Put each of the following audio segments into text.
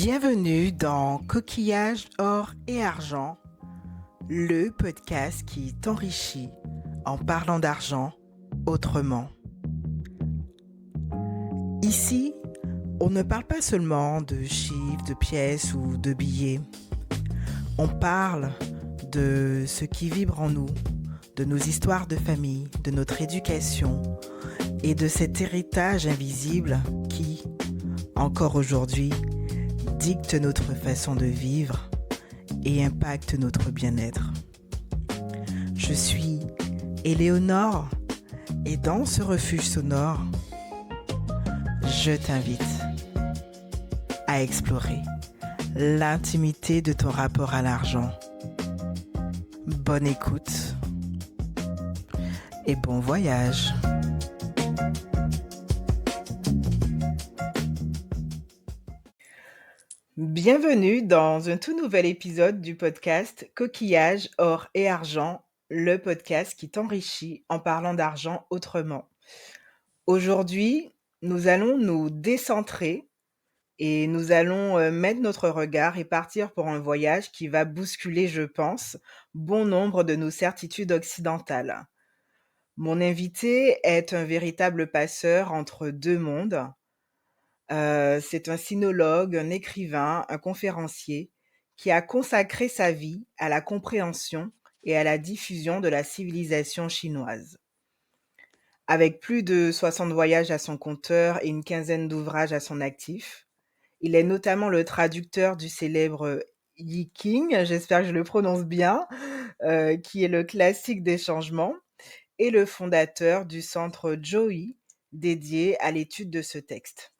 Bienvenue dans Coquillage, or et argent, le podcast qui t'enrichit en parlant d'argent autrement. Ici, on ne parle pas seulement de chiffres, de pièces ou de billets. On parle de ce qui vibre en nous, de nos histoires de famille, de notre éducation et de cet héritage invisible qui, encore aujourd'hui, dicte notre façon de vivre et impacte notre bien-être. Je suis Éléonore et dans ce refuge sonore, je t'invite à explorer l'intimité de ton rapport à l'argent. Bonne écoute et bon voyage. Bienvenue dans un tout nouvel épisode du podcast Coquillage, or et argent, le podcast qui t'enrichit en parlant d'argent autrement. Aujourd'hui, nous allons nous décentrer et nous allons mettre notre regard et partir pour un voyage qui va bousculer, je pense, bon nombre de nos certitudes occidentales. Mon invité est un véritable passeur entre deux mondes. C'est un sinologue, un écrivain, un conférencier qui a consacré sa vie à la compréhension et à la diffusion de la civilisation chinoise. Avec plus de 60 voyages à son compteur et une quinzaine d'ouvrages à son actif, il est notamment le traducteur du célèbre Yi King, j'espère que je le prononce bien, qui est le classique des changements, et le fondateur du centre Zhouyi dédié à l'étude de ce texte.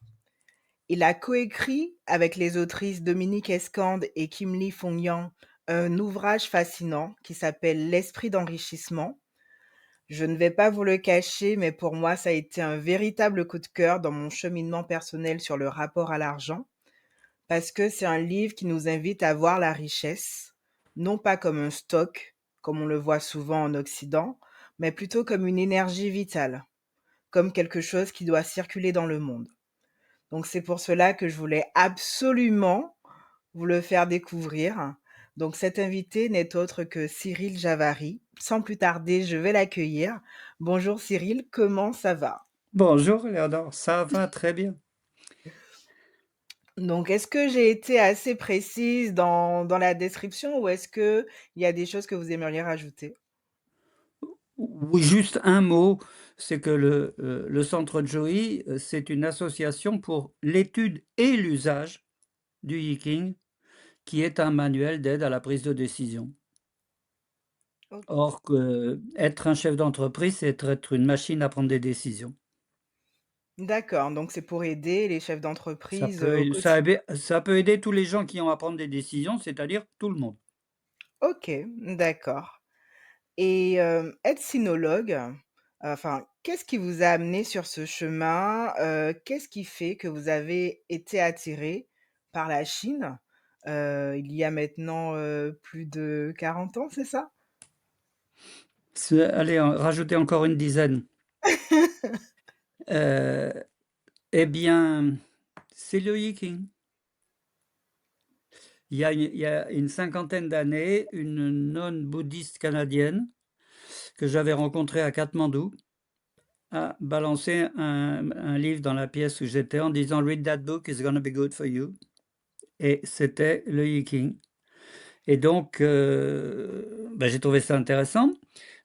Il a coécrit avec les autrices Dominique Escande et Kim Lee Fong-yang un ouvrage fascinant qui s'appelle L'esprit d'enrichissement. Je ne vais pas vous le cacher, mais pour moi, ça a été un véritable coup de cœur dans mon cheminement personnel sur le rapport à l'argent, parce que c'est un livre qui nous invite à voir la richesse, non pas comme un stock, comme on le voit souvent en Occident, mais plutôt comme une énergie vitale, comme quelque chose qui doit circuler dans le monde. Donc c'est pour cela que je voulais absolument vous le faire découvrir. Donc cet invité n'est autre que Cyril Javary. Sans plus tarder, je vais l'accueillir. Bonjour Cyril, comment ça va? Bonjour Léonore, ça va très bien. Donc est-ce que j'ai été assez précise dans la description ou est-ce qu'il y a des choses que vous aimeriez rajouter? Oui, juste un mot, c'est que le centre Joey, c'est une association pour l'étude et l'usage du Yiking, qui est un manuel d'aide à la prise de décision. Ok. Or, être un chef d'entreprise, c'est être une machine à prendre des décisions. D'accord, donc c'est pour aider les chefs Ça d'entreprise au peut, ça, quotidien. ça peut aider tous les gens qui ont à prendre des décisions, c'est-à-dire tout le monde. Ok, d'accord. Et être sinologue, enfin, qu'est-ce qui vous a amené sur ce chemin? Qu'est-ce qui fait que vous avez été attiré par la Chine, il y a maintenant, plus de 40 ans, c'est ça? Allez, rajouter encore une dizaine. Euh, eh bien, c'est le Yiking. Il y a une cinquantaine d'années, une nonne bouddhiste canadienne que j'avais rencontrée à Katmandou a balancé un livre dans la pièce où j'étais en disant «Read that book, it's gonna be good for you» et c'était le Yi et donc j'ai trouvé ça intéressant.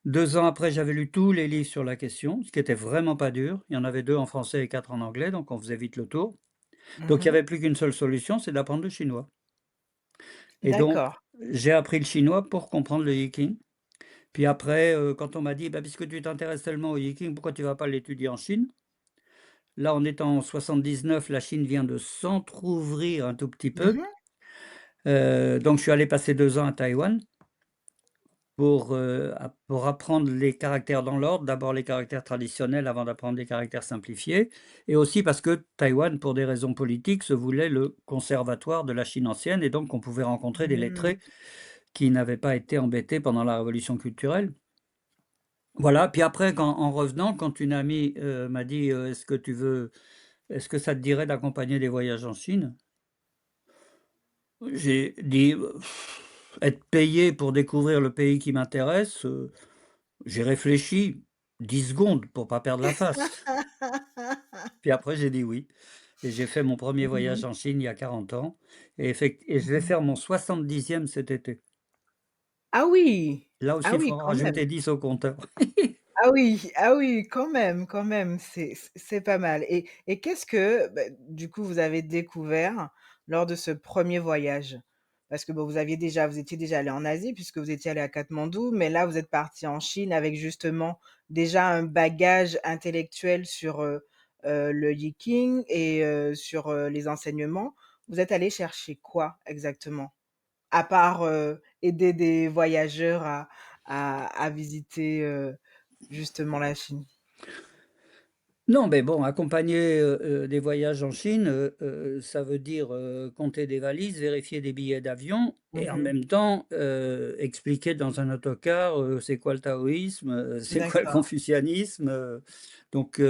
2 ans après, j'avais lu tous les livres sur la question, ce qui était vraiment pas dur. Il y en avait 2 en français et 4 en anglais, donc on faisait vite le tour. Donc il y Mmh. avait plus qu'une seule solution, c'est d'apprendre le chinois et donc D'accord. j'ai appris le chinois pour comprendre le Yi. Puis après, quand on m'a dit: «Bah, puisque tu t'intéresses tellement au Yiking, pourquoi tu vas pas l'étudier en Chine?» Là, on est en 79, la Chine vient de s'entrouvrir un tout petit peu. Mmh. Donc je suis allé passer 2 ans à Taïwan pour apprendre les caractères dans l'ordre. D'abord les caractères traditionnels avant d'apprendre les caractères simplifiés et aussi parce que Taïwan, pour des raisons politiques, se voulait le conservatoire de la Chine ancienne et donc on pouvait rencontrer des Mmh. lettrés qui n'avaient pas été embêtés pendant la révolution culturelle. Voilà, puis après en revenant, quand une amie, m'a dit: Est-ce que ça te dirait d'accompagner des voyages en Chine?» J'ai dit, être payé pour découvrir le pays qui m'intéresse, j'ai réfléchi 10 secondes pour pas perdre la face. Puis après j'ai dit oui et j'ai fait mon premier voyage Mmh. en Chine il y a 40 ans et je vais Mmh. faire mon 70e cet été. Ah oui! Là Ah aussi, il faut oui, en quand même. rajouter 10 au compteur. Ah oui, quand même, c'est pas mal et qu'est-ce que, bah, du coup, vous avez découvert lors de ce premier voyage? Parce que, bon, vous étiez déjà allé en Asie puisque vous étiez allé à Katmandou, mais là, vous êtes parti en Chine avec justement déjà un bagage intellectuel sur, le Yiking et sur, les enseignements. Vous êtes allé chercher quoi exactement? À part, aider des voyageurs à visiter, justement la Chine. Non, mais bon, accompagner, des voyages en Chine, ça veut dire, compter des valises, vérifier des billets d'avion et en Mmh. même temps, expliquer dans un autocar, c'est quoi le taoïsme, c'est quoi le D'accord. confucianisme, donc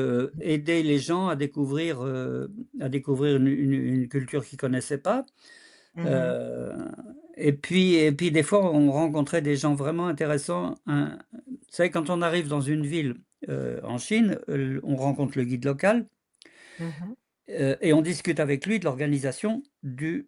aider les gens à découvrir une culture qu'ils connaissaient pas, Mmh. heu et puis des fois on rencontrait des gens vraiment intéressants. Vous savez quand on arrive dans une ville, en Chine, on rencontre le guide local. Mmh. Et on discute avec lui de l'organisation du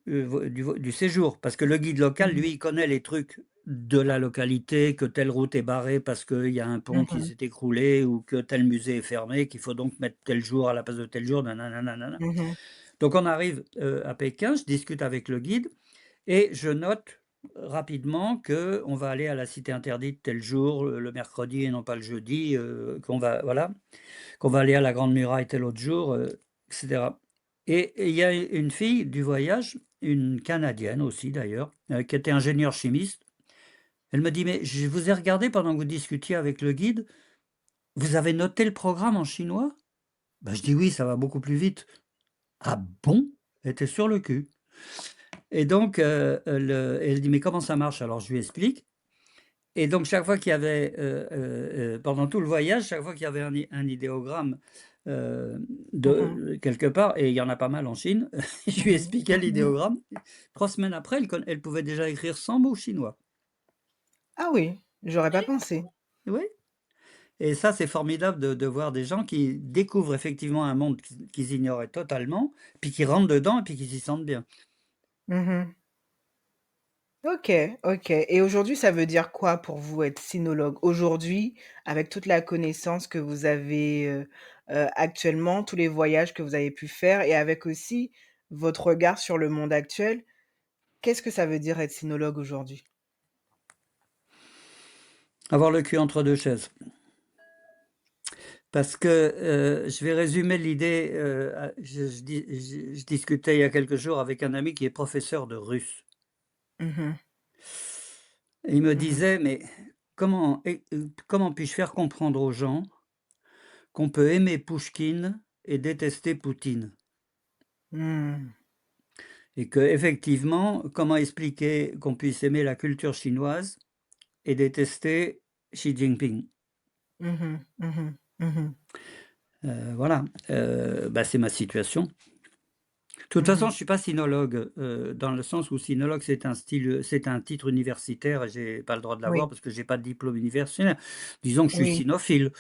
séjour. Parce que le guide local, Mmh. lui, il connaît les trucs de la localité, que telle route est barrée parce qu'il y a un pont qui Mmh. s'est écroulé ou que tel musée est fermé, qu'il faut donc mettre tel jour à la place de tel jour, nanana nanana. Mmh. Donc on arrive, à Pékin, je discute avec le guide et je note rapidement que on va aller à la cité interdite tel jour, le mercredi et non pas le jeudi, qu'on va aller à la Grande Muraille tel autre jour, et cetera. Et il y a une fille du voyage, une Canadienne aussi d'ailleurs, qui était ingénieure chimiste. Elle me dit: «Mais je vous ai regardé pendant que vous discutiez avec le guide, vous avez noté le programme en chinois?» Bah, je dis: «Oui, ça va beaucoup plus vite». «Ah bon?» Elle était sur le cul et donc elle dit: «Mais comment ça marche?» Alors je lui explique et donc chaque fois qu'il y avait, pendant tout le voyage, chaque fois qu'il y avait un idéogramme, Mmh. de quelque part et il y en a pas mal en Chine, je lui expliquais Mmh. l'idéogramme. 3 semaines après, elle pouvait déjà écrire 100 mots chinois. Ah oui, j'aurais pas pensé. Oui et ça, c'est formidable de voir des gens qui découvrent effectivement un monde qu'ils ignoraient totalement, puis qui rentrent dedans et puis qui s'y sentent bien. Mmh. OK, OK et aujourd'hui, ça veut dire quoi pour vous être sinologue? Aujourd'hui, avec toute la connaissance que vous avez, actuellement, tous les voyages que vous avez pu faire et avec aussi votre regard sur le monde actuel, qu'est-ce que ça veut dire être sinologue aujourd'hui? Avoir le cul entre 2 chaises. Parce que, je vais résumer l'idée, à je discutais il y a quelques jours avec un ami qui est professeur de russe. Mmh. Et il me Mmh. disait: «Mais comment puis-je faire comprendre aux gens qu'on peut aimer Pouchkine et détester Poutine?» Mmh. Et qu'effectivement, comment expliquer qu'on puisse aimer la culture chinoise et détester Xi Jinping? Mmh. Mmh. Mmh. Voilà, bah, c'est ma situation. De toute façon, je Mmh. ne suis pas sinologue, dans le sens où sinologue, c'est un titre universitaire et j'ai pas le droit de l'avoir Oui, parce que j'ai pas de diplôme universitaire. Disons que je suis oui, sinophile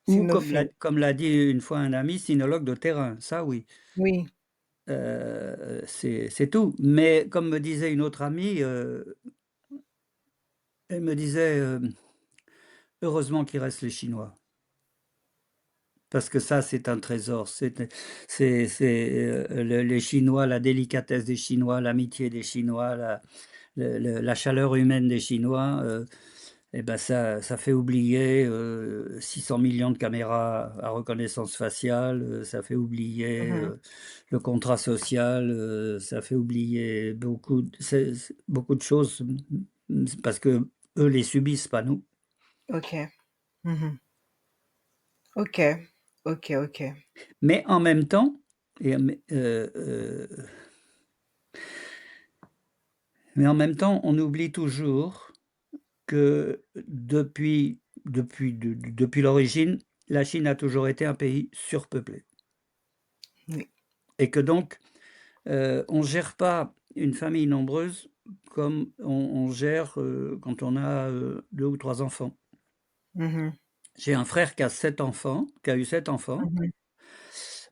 ou cynophile. comme l'a dit une fois un ami, sinologue de terrain, ça oui. Oui. C'est tout. Mais comme me disait une autre amie, elle me disait, «Heureusement qu'il reste les Chinois, parce que ça, c'est un trésor». Les Chinois, la délicatesse des Chinois, l'amitié des Chinois, la chaleur humaine des Chinois, et ben ça fait oublier, 600 millions de caméras à reconnaissance faciale, ça fait oublier, Mmh. le contrat social, ça fait oublier beaucoup de choses, parce que eux les subissent, pas nous. OK. Mmh. OK. OK, OK. Mais en même temps et mais mais en même temps, on oublie toujours que depuis l'origine, la Chine a toujours été un pays surpeuplé Oui. et que donc On gère pas une famille nombreuse comme on gère, quand on a, 2 ou 3 enfants. Mmh mh. J'ai un frère qui a 7 enfants, qui a eu 7 enfants. Mmh mh.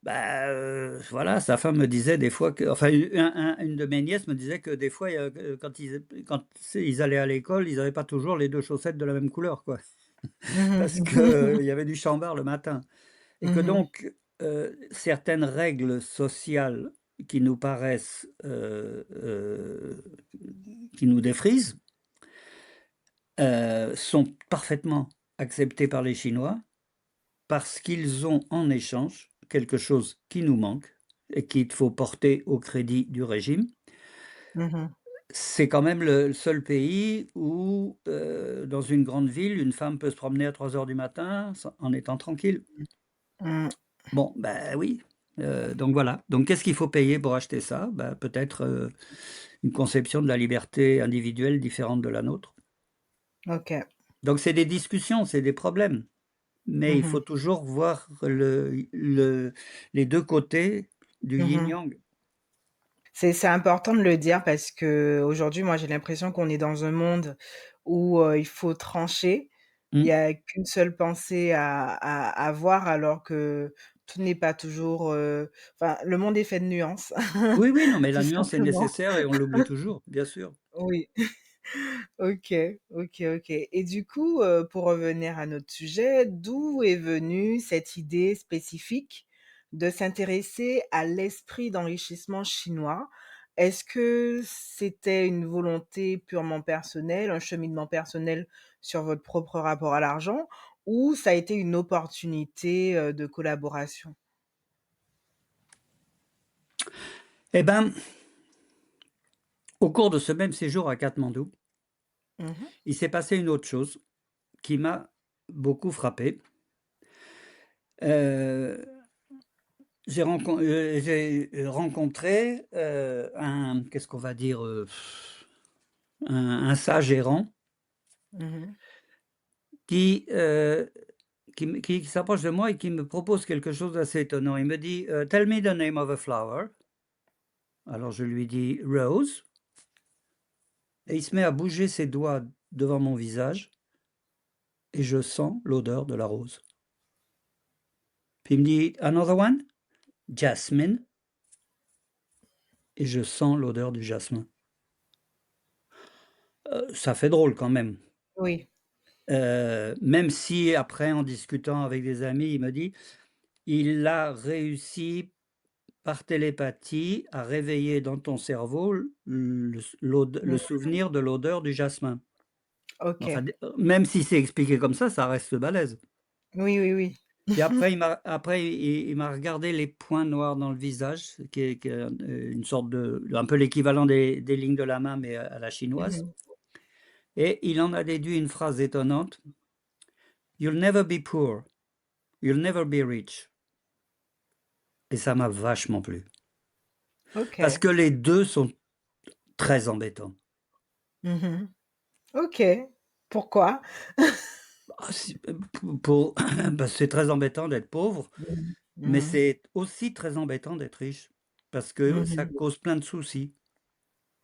Bah, voilà, sa femme me disait des fois que enfin, une de mes nièces me disait que des fois, quand ils allaient à l'école, ils avaient pas toujours les 2 chaussettes de la même couleur, quoi. Parce Mmh que, mh. il y avait du chambard le matin et que Mmh mh. donc, certaines règles sociales qui nous paraissent, qui nous défrisent, sont parfaitement acceptées par les Chinois parce qu'ils ont en échange quelque chose qui nous manque et qu'il faut porter au crédit du régime. Mmh mh. C'est quand même le seul pays où, dans une grande ville, une femme peut se promener à 3 heures du matin sans en étant tranquille. Mmh. Bon, bah, oui, donc voilà. Donc qu'est-ce qu'il faut payer pour acheter ça? Bah, peut-être, une conception de la liberté individuelle différente de la nôtre. OK. Donc c'est des discussions, c'est des problèmes, mais il Mmh faut mh. toujours voir les 2 côtés du Mmh mh. yin-yang. C'est important de le dire parce qu'aujourd'hui, moi, j'ai l'impression qu'on est dans un monde où, il faut trancher. Il y Mmh. a qu'une seule pensée à avoir alors que tout n'est pas toujours, enfin, le monde est fait de nuances, Oui, oui, non, mais tout la nuance est simplement. nécessaire et on l'oublie toujours, bien sûr. Oui. OK, OK, OK et du coup, pour revenir à notre sujet, d'où est venue cette idée spécifique de s'intéresser à l'esprit d'enrichissement chinois? Est-ce que c'était une volonté purement personnelle, un cheminement personnel sur votre propre rapport à l'argent ou ça a été une opportunité, de collaboration? Eh ben, au cours de ce même séjour à Katmandou, Mmh mh. il s'est passé une autre chose qui m'a beaucoup frappé. Heu, j'ai rencontré, un qu'est-ce qu'on va dire? Un sage errant Mmh mh. qui, qui s'approche de moi et qui me propose quelque chose d'assez étonnant. Il me dit, «Tell me the name of a flower». Alors je lui dis: «Rose» et il se met à bouger ses doigts devant mon visage et je sens l'odeur de la rose. Puis il me dit: «Another one? Jasmine» et je sens l'odeur du jasmin. Ça fait drôle quand même. Oui. Même si après en discutant avec des amis, il me dit: «Il a réussi par télépathie à réveiller dans ton cerveau le Mmh. souvenir de l'odeur du jasmin». Enfin, OK. même si c'est expliqué comme ça reste balèze. Oui, oui, oui. Puis après il m'a regardé les points noirs dans le visage, qui est, une sorte de un peu l'équivalent des lignes de la main, mais à la Mmh chinoise mh. et il en a déduit une phrase étonnante: «You'll never be poor, you'll never be rich» et ça m'a vachement plu. Parce OK. que les 2 sont très embêtants. Mmh mh. OK. Pourquoi? Ah si, pour bah, c'est très embêtant d'être pauvre, Mmh. mais Mmh. c'est aussi très embêtant d'être riche parce que Mmh ça mh. cause plein de soucis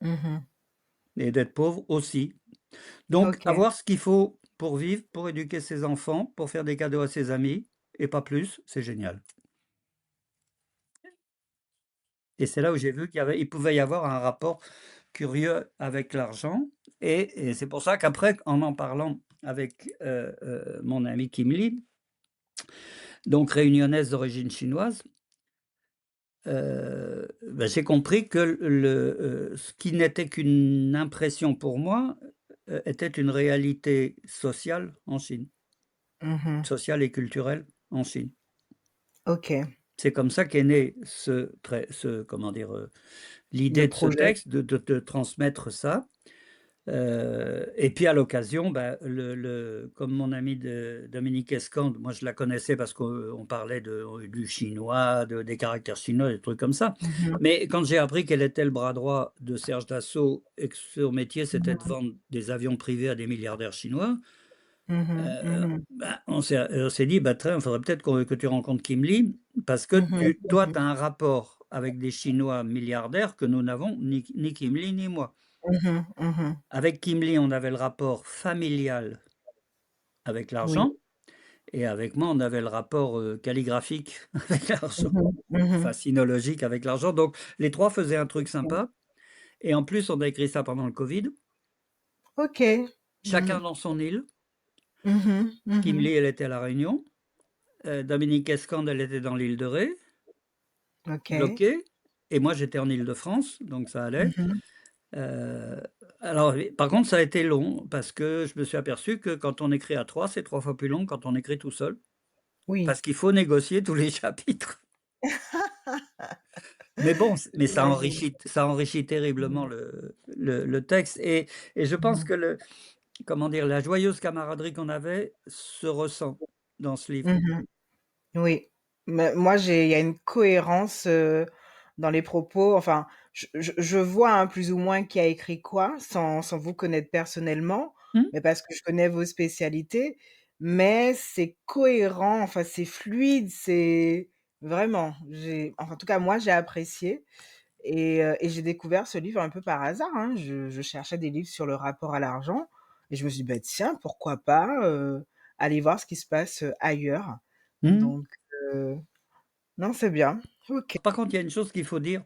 Mmh mh. et d'être pauvre aussi. Donc OK. avoir ce qu'il faut pour vivre, pour éduquer ses enfants, pour faire des cadeaux à ses amis et pas plus, c'est génial. Et c'est là où j'ai vu il pouvait y avoir un rapport curieux avec l'argent et c'est pour ça qu'après, en parlant avec, mon amie Kim Lee, donc réunionnaise d'origine chinoise, bah, j'ai compris que ce qui n'était qu'une impression pour moi, était une réalité sociale en Chine, Mmh mh. sociale et culturelle en Chine. OK. C'est comme ça qu'est né comment dire? Le L'idée de ce projet. texte, de transmettre ça. Et puis à l'occasion, bah, comme mon ami de Dominique Escande, moi je la connaissais parce qu'on parlait du chinois, des caractères chinois, des trucs comme ça. Mmh mh. Mais quand j'ai appris qu'elle était le bras droit de Serge Dassault et que son métier c'était de Mmh vendre des avions privés à des milliardaires chinois, Mmh mh. Bah, on s'est dit: «Bah, tiens, il faudrait peut-être que tu rencontres Kim Lee parce que Mmh mh. toi, Mmh tu as un rapport avec des Chinois milliardaires que nous n'avons ni Kim Lee ni moi». mh. Mmh. Avec Kim Lee, on avait le rapport familial avec Oui. l'argent et avec moi, on avait le rapport, calligraphique avec l'argent, Mmh mh. enfin Mmh. sinologique avec l'argent. Donc les 3 faisaient un truc sympa et en plus, on a écrit ça pendant le covid, OK. chacun Mmh. dans son île. Mmh mh. Kim Mmh. Lee, elle était à La Réunion, Dominique Escande, elle était dans l'île de Ré, OK. bloquée, et moi, j'étais en Île-de-France, donc ça allait. Mmh. Heu, alors par contre, ça a été long parce que je me suis aperçu que quand on écrit à 3, c'est 3 fois plus long que quand on écrit tout seul, Oui. parce qu'il faut négocier tous les chapitres. Mais bon, mais J'imagine. ça enrichit terriblement Mmh. le texte, et je pense Mmh. que comment dire? La joyeuse camaraderie qu'on avait se ressent dans ce livre. Mmh. Oui. Mais moi, il y a une cohérence, dans les propos. Enfin, je vois, hein, plus ou moins qui a écrit quoi, sans vous connaître personnellement, Mmh. mais parce que je connais vos spécialités. Mais c'est cohérent, enfin, c'est fluide, c'est vraiment, enfin, en tout cas, moi, j'ai apprécié et j'ai découvert ce livre un peu par hasard, hein. Je cherchais des livres sur le rapport à l'argent et je me suis dit: «Bah, tiens, pourquoi pas, aller voir ce qui se passe, ailleurs?» Mmh. Donc heu, non, c'est bien. OK. Par contre, il y a une chose qu'il faut dire,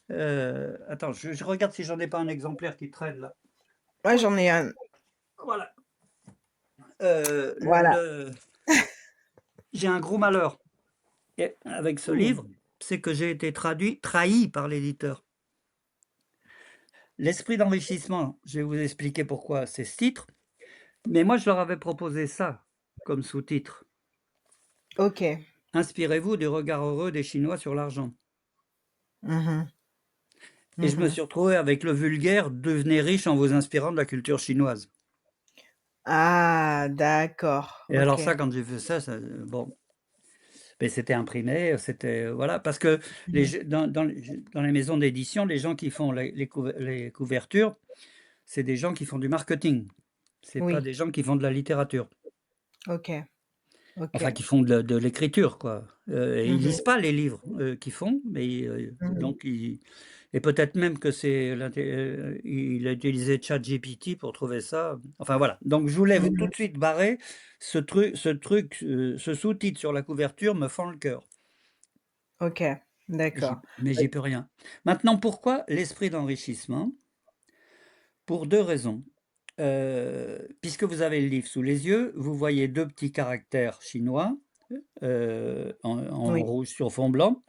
attends, je regarde si j'en ai pas un exemplaire qui traîne là. Moi, Ouais, j'en ai un. voilà, Voilà. le j'ai un gros malheur avec ce Mmh. livre, c'est que j'ai été trahi par l'éditeur. L'esprit d'enrichissement, je vais vous expliquer pourquoi c'est ce titre, mais moi je leur avais proposé ça comme sous-titre: OK. «Inspirez-vous du regard heureux des Chinois sur l'argent», Mmh mh. et je me Mmh. suis retrouvé avec le vulgaire: «Devenez riche en vous inspirant de la culture chinoise», Ah, d'accord. et alors OK. ça, quand j'ai fait ça, bon, beh, c'était imprimé, c'était, voilà, parce que les Mmh. g dans les maisons d'édition, les gens qui font les couvertures, c'est des gens qui font du marketing. C'est pas Oui. des gens qui font de la littérature. OK. Enfin, OK. qui font de l'écriture, quoi. Et ils Mmh lisent mh. pas les livres, qu'ils font, mais Mmh. donc ils, et peut-être même que il a utilisé ChatGPT pour trouver ça. Enfin voilà, donc je voulais tout Mmh. de suite barrer ce truc, ce sous-titre sur la couverture me fend le cœur. OK. D'accord. Mais j'y peux rien. Maintenant, pourquoi l'esprit d'enrichissement? Pour 2 raisons. Puisque vous avez le livre sous les yeux, vous voyez 2 petits caractères chinois, en Oui. rouge sur fond blanc.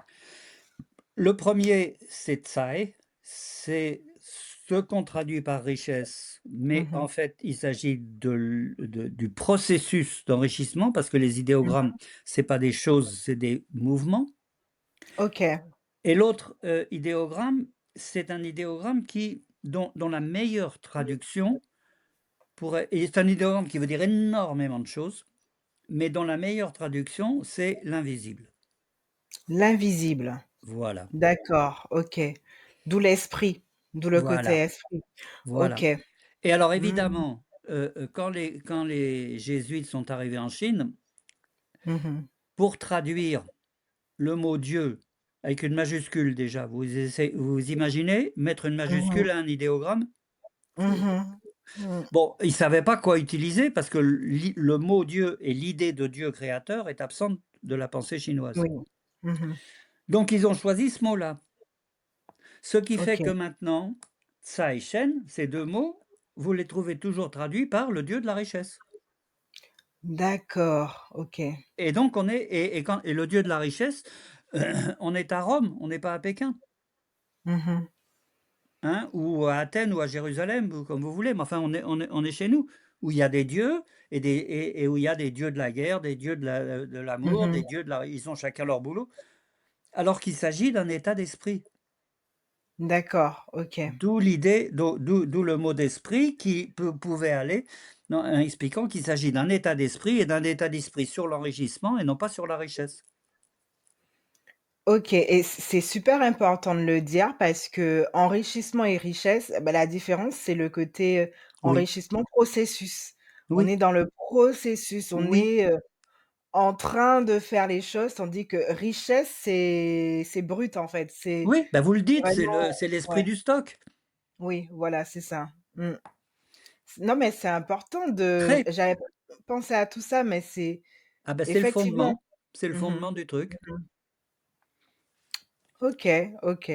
Le premier, c'est Tsai, c'est ce qu'on traduit par richesse, mais Mmh mh. en fait, il s'agit du processus d'enrichissement parce que les idéogrammes, Mmh. c'est pas des choses, c'est des mouvements. OK. Et l'autre, idéogramme, c'est un idéogramme dont la meilleure traduction pourrait, et c'est un idéogramme qui veut dire énormément de choses, mais dont la meilleure traduction, c'est l'invisible. L'invisible. Voilà, D'accord. OK. D'où l'esprit, d'où le côté voilà, esprit. OK. voilà. Et alors Mmh. évidemment, quand les jésuites sont arrivés en Chine, Mmh mh. pour traduire le mot Dieu avec une majuscule déjà, vous imaginez mettre une Mmh mh. majuscule à un idéogramme? Mmh mh. Mmh. Bon, ils ne savaient pas quoi utiliser parce que le mot Dieu et l'idée de Dieu créateur est absente de la pensée chinoise. Oui. Mmh mh. Donc ils ont choisi ce mot-là. Ce qui fait que OK. maintenant, Tsai Shen, ces 2 mots, vous les trouvez toujours traduits par le dieu de la richesse. D'accord. OK. Et donc on est, et le dieu de la richesse, on est à Rome, on n'est pas à Pékin, Mmh mh. hein, ou à Athènes ou à Jérusalem ou comme vous voulez, mais enfin on est chez nous, où il y a des dieux et où il y a des dieux de la guerre, des dieux de Mmh l'amour, des mh. dieux de la, ils ont chacun leur boulot, alors qu'il s'agit d'un état d'esprit. D'accord. OK. D'où l'idée, d'où le mot d'esprit qui pouvait aller en expliquant qu'il s'agit d'un état d'esprit et d'un état d'esprit sur l'enrichissement et non pas sur la richesse. OK et c'est super important de le dire parce qu'enrichissement et richesse, bah, la différence, c'est le côté, Oui, enrichissement processus. On Oui, est dans le processus, on oui, est, en train de faire les choses, tandis que richesse, c'est brut, en fait. C'est oui, bah, vous le dites, vraiment c'est l'esprit ouais, du stock. oui, voilà, c'est ça. Mmh. Non, mais c'est important de Très. j'avais pas pensé à tout ça, mais c'est Ah bah, effectivement c'est le mmh fondement du truc. mh. OK, OK.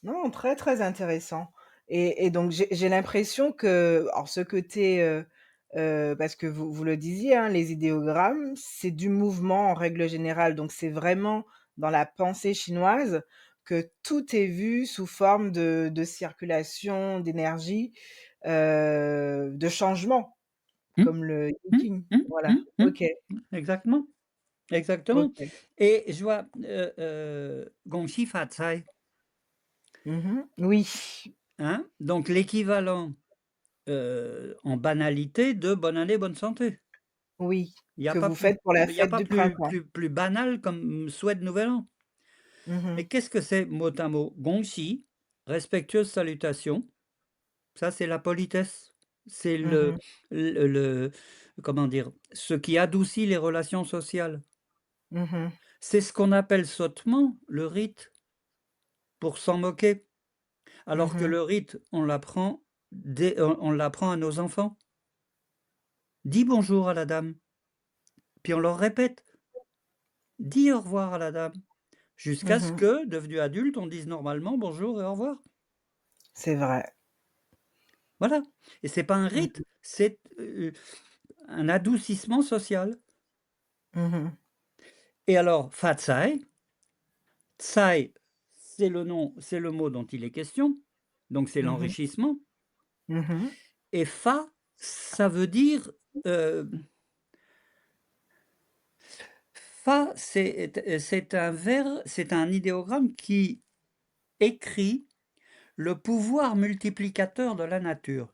Non, très, très intéressant et donc j'ai l'impression que alors ce côté, parce que vous le disiez, hein, les idéogrammes, c'est du mouvement en règle générale, donc c'est vraiment dans la pensée chinoise que tout est vu sous forme de circulation, d'énergie, de changement, Mmh, comme le mmh, Yin mmh, Voilà, mmh, OK, mmh. Exactement, exactement OK. et je vois, Gong Xi Fa Cai, Mmh. Oui, hein? Donc l'équivalent, en banalité de bonne année, bonne santé. oui, Il y a que pas vous plus faites pour la il y a fête pas du printemps. plus banal comme souhait de nouvel an. Mmh. Et qu'est-ce que c'est mot à mot? Gongxi, respectueuse salutation, ça c'est la politesse. C'est Mmh. le comment dire? Ce qui adoucit les relations sociales. Mmh. C'est ce qu'on appelle sottement le rite, pour s'en moquer. Alors que Mmh. le rite, on l'apprend à nos enfants. Dis bonjour à la dame, puis on leur répète: «Dis au revoir à la dame», jusqu'à ce Mmh. que, devenus adultes, on dise normalement bonjour et au revoir. C'est vrai. Voilà, et c'est pas un rite, Mmh. c'est, un adoucissement social. Mmh. Et alors Fat Tsai, Tsai, c'est le mot dont il est question, donc c'est Mmh. l'enrichissement, Mmh. et Fa, ça veut dire, heu, Fa, c'est un idéogramme qui écrit le pouvoir multiplicateur de la nature.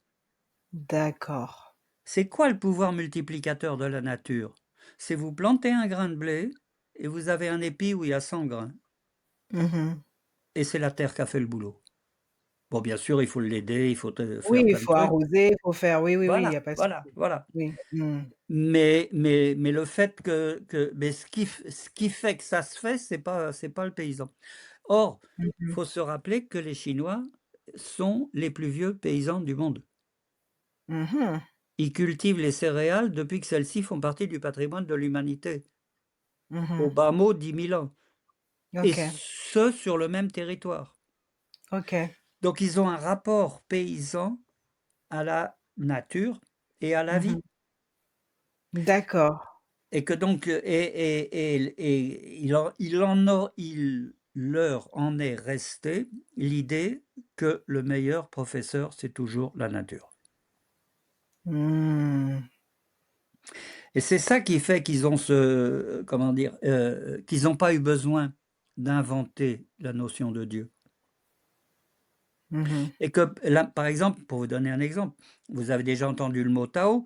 D'accord. C'est quoi le pouvoir multiplicateur de la nature? C'est vous plantez un grain de blé et vous avez un épi où il y a 100 grains. Mmh. Et c'est la terre qui a fait le boulot. Bon, bien sûr, il faut l'aider, il faut te Oui, faire il plein de faut trucs. arroser, il faut faire oui, oui, oui, il y Voilà, a pas de voilà, souci. voilà. Oui. Mmh. Mais le fait que mais ce qui fait que ça se fait, c'est pas le paysan. Or, Mmh. faut se rappeler que les Chinois sont les plus vieux paysans du monde. Mmh. Ils cultivent les céréales depuis que celles-ci font partie du patrimoine de l'humanité. Au Mmh. bas mot 10 000 ans, et OK, ce, sur le même territoire. OK. Donc ils ont un rapport paysan à la nature et à la Mmh. vie. D'accord. Et que donc, et il leur en est resté l'idée que le meilleur professeur, c'est toujours la nature. Mmh. Et c'est ça qui fait qu'ils ont ce comment dire? Qu'ils ont pas eu besoin d'inventer la notion de Dieu. Mmh. Et que là, par exemple, pour vous donner un exemple, vous avez déjà entendu le mot Tao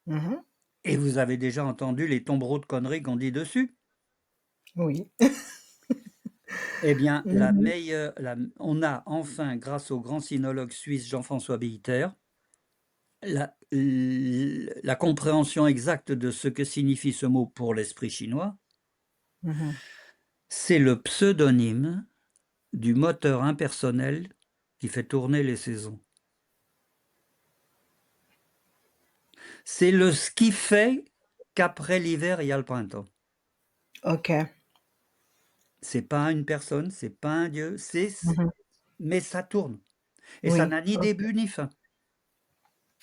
Mmh. et vous avez déjà entendu les tombereaux de conneries qu'on dit dessus. Oui. Eh bien, Mmh. on a enfin, grâce au grand sinologue suisse Jean-François Bilter, la compréhension exacte de ce que signifie ce mot pour l'esprit chinois. Mmh. C'est le pseudonyme du moteur impersonnel qui fait tourner les saisons. C'est le ce qui fait qu'après l'hiver, il y a le printemps. OK. C'est pas une personne, c'est pas un dieu, Mmh. mais ça tourne et ça Oui. n'a ni OK. début ni fin.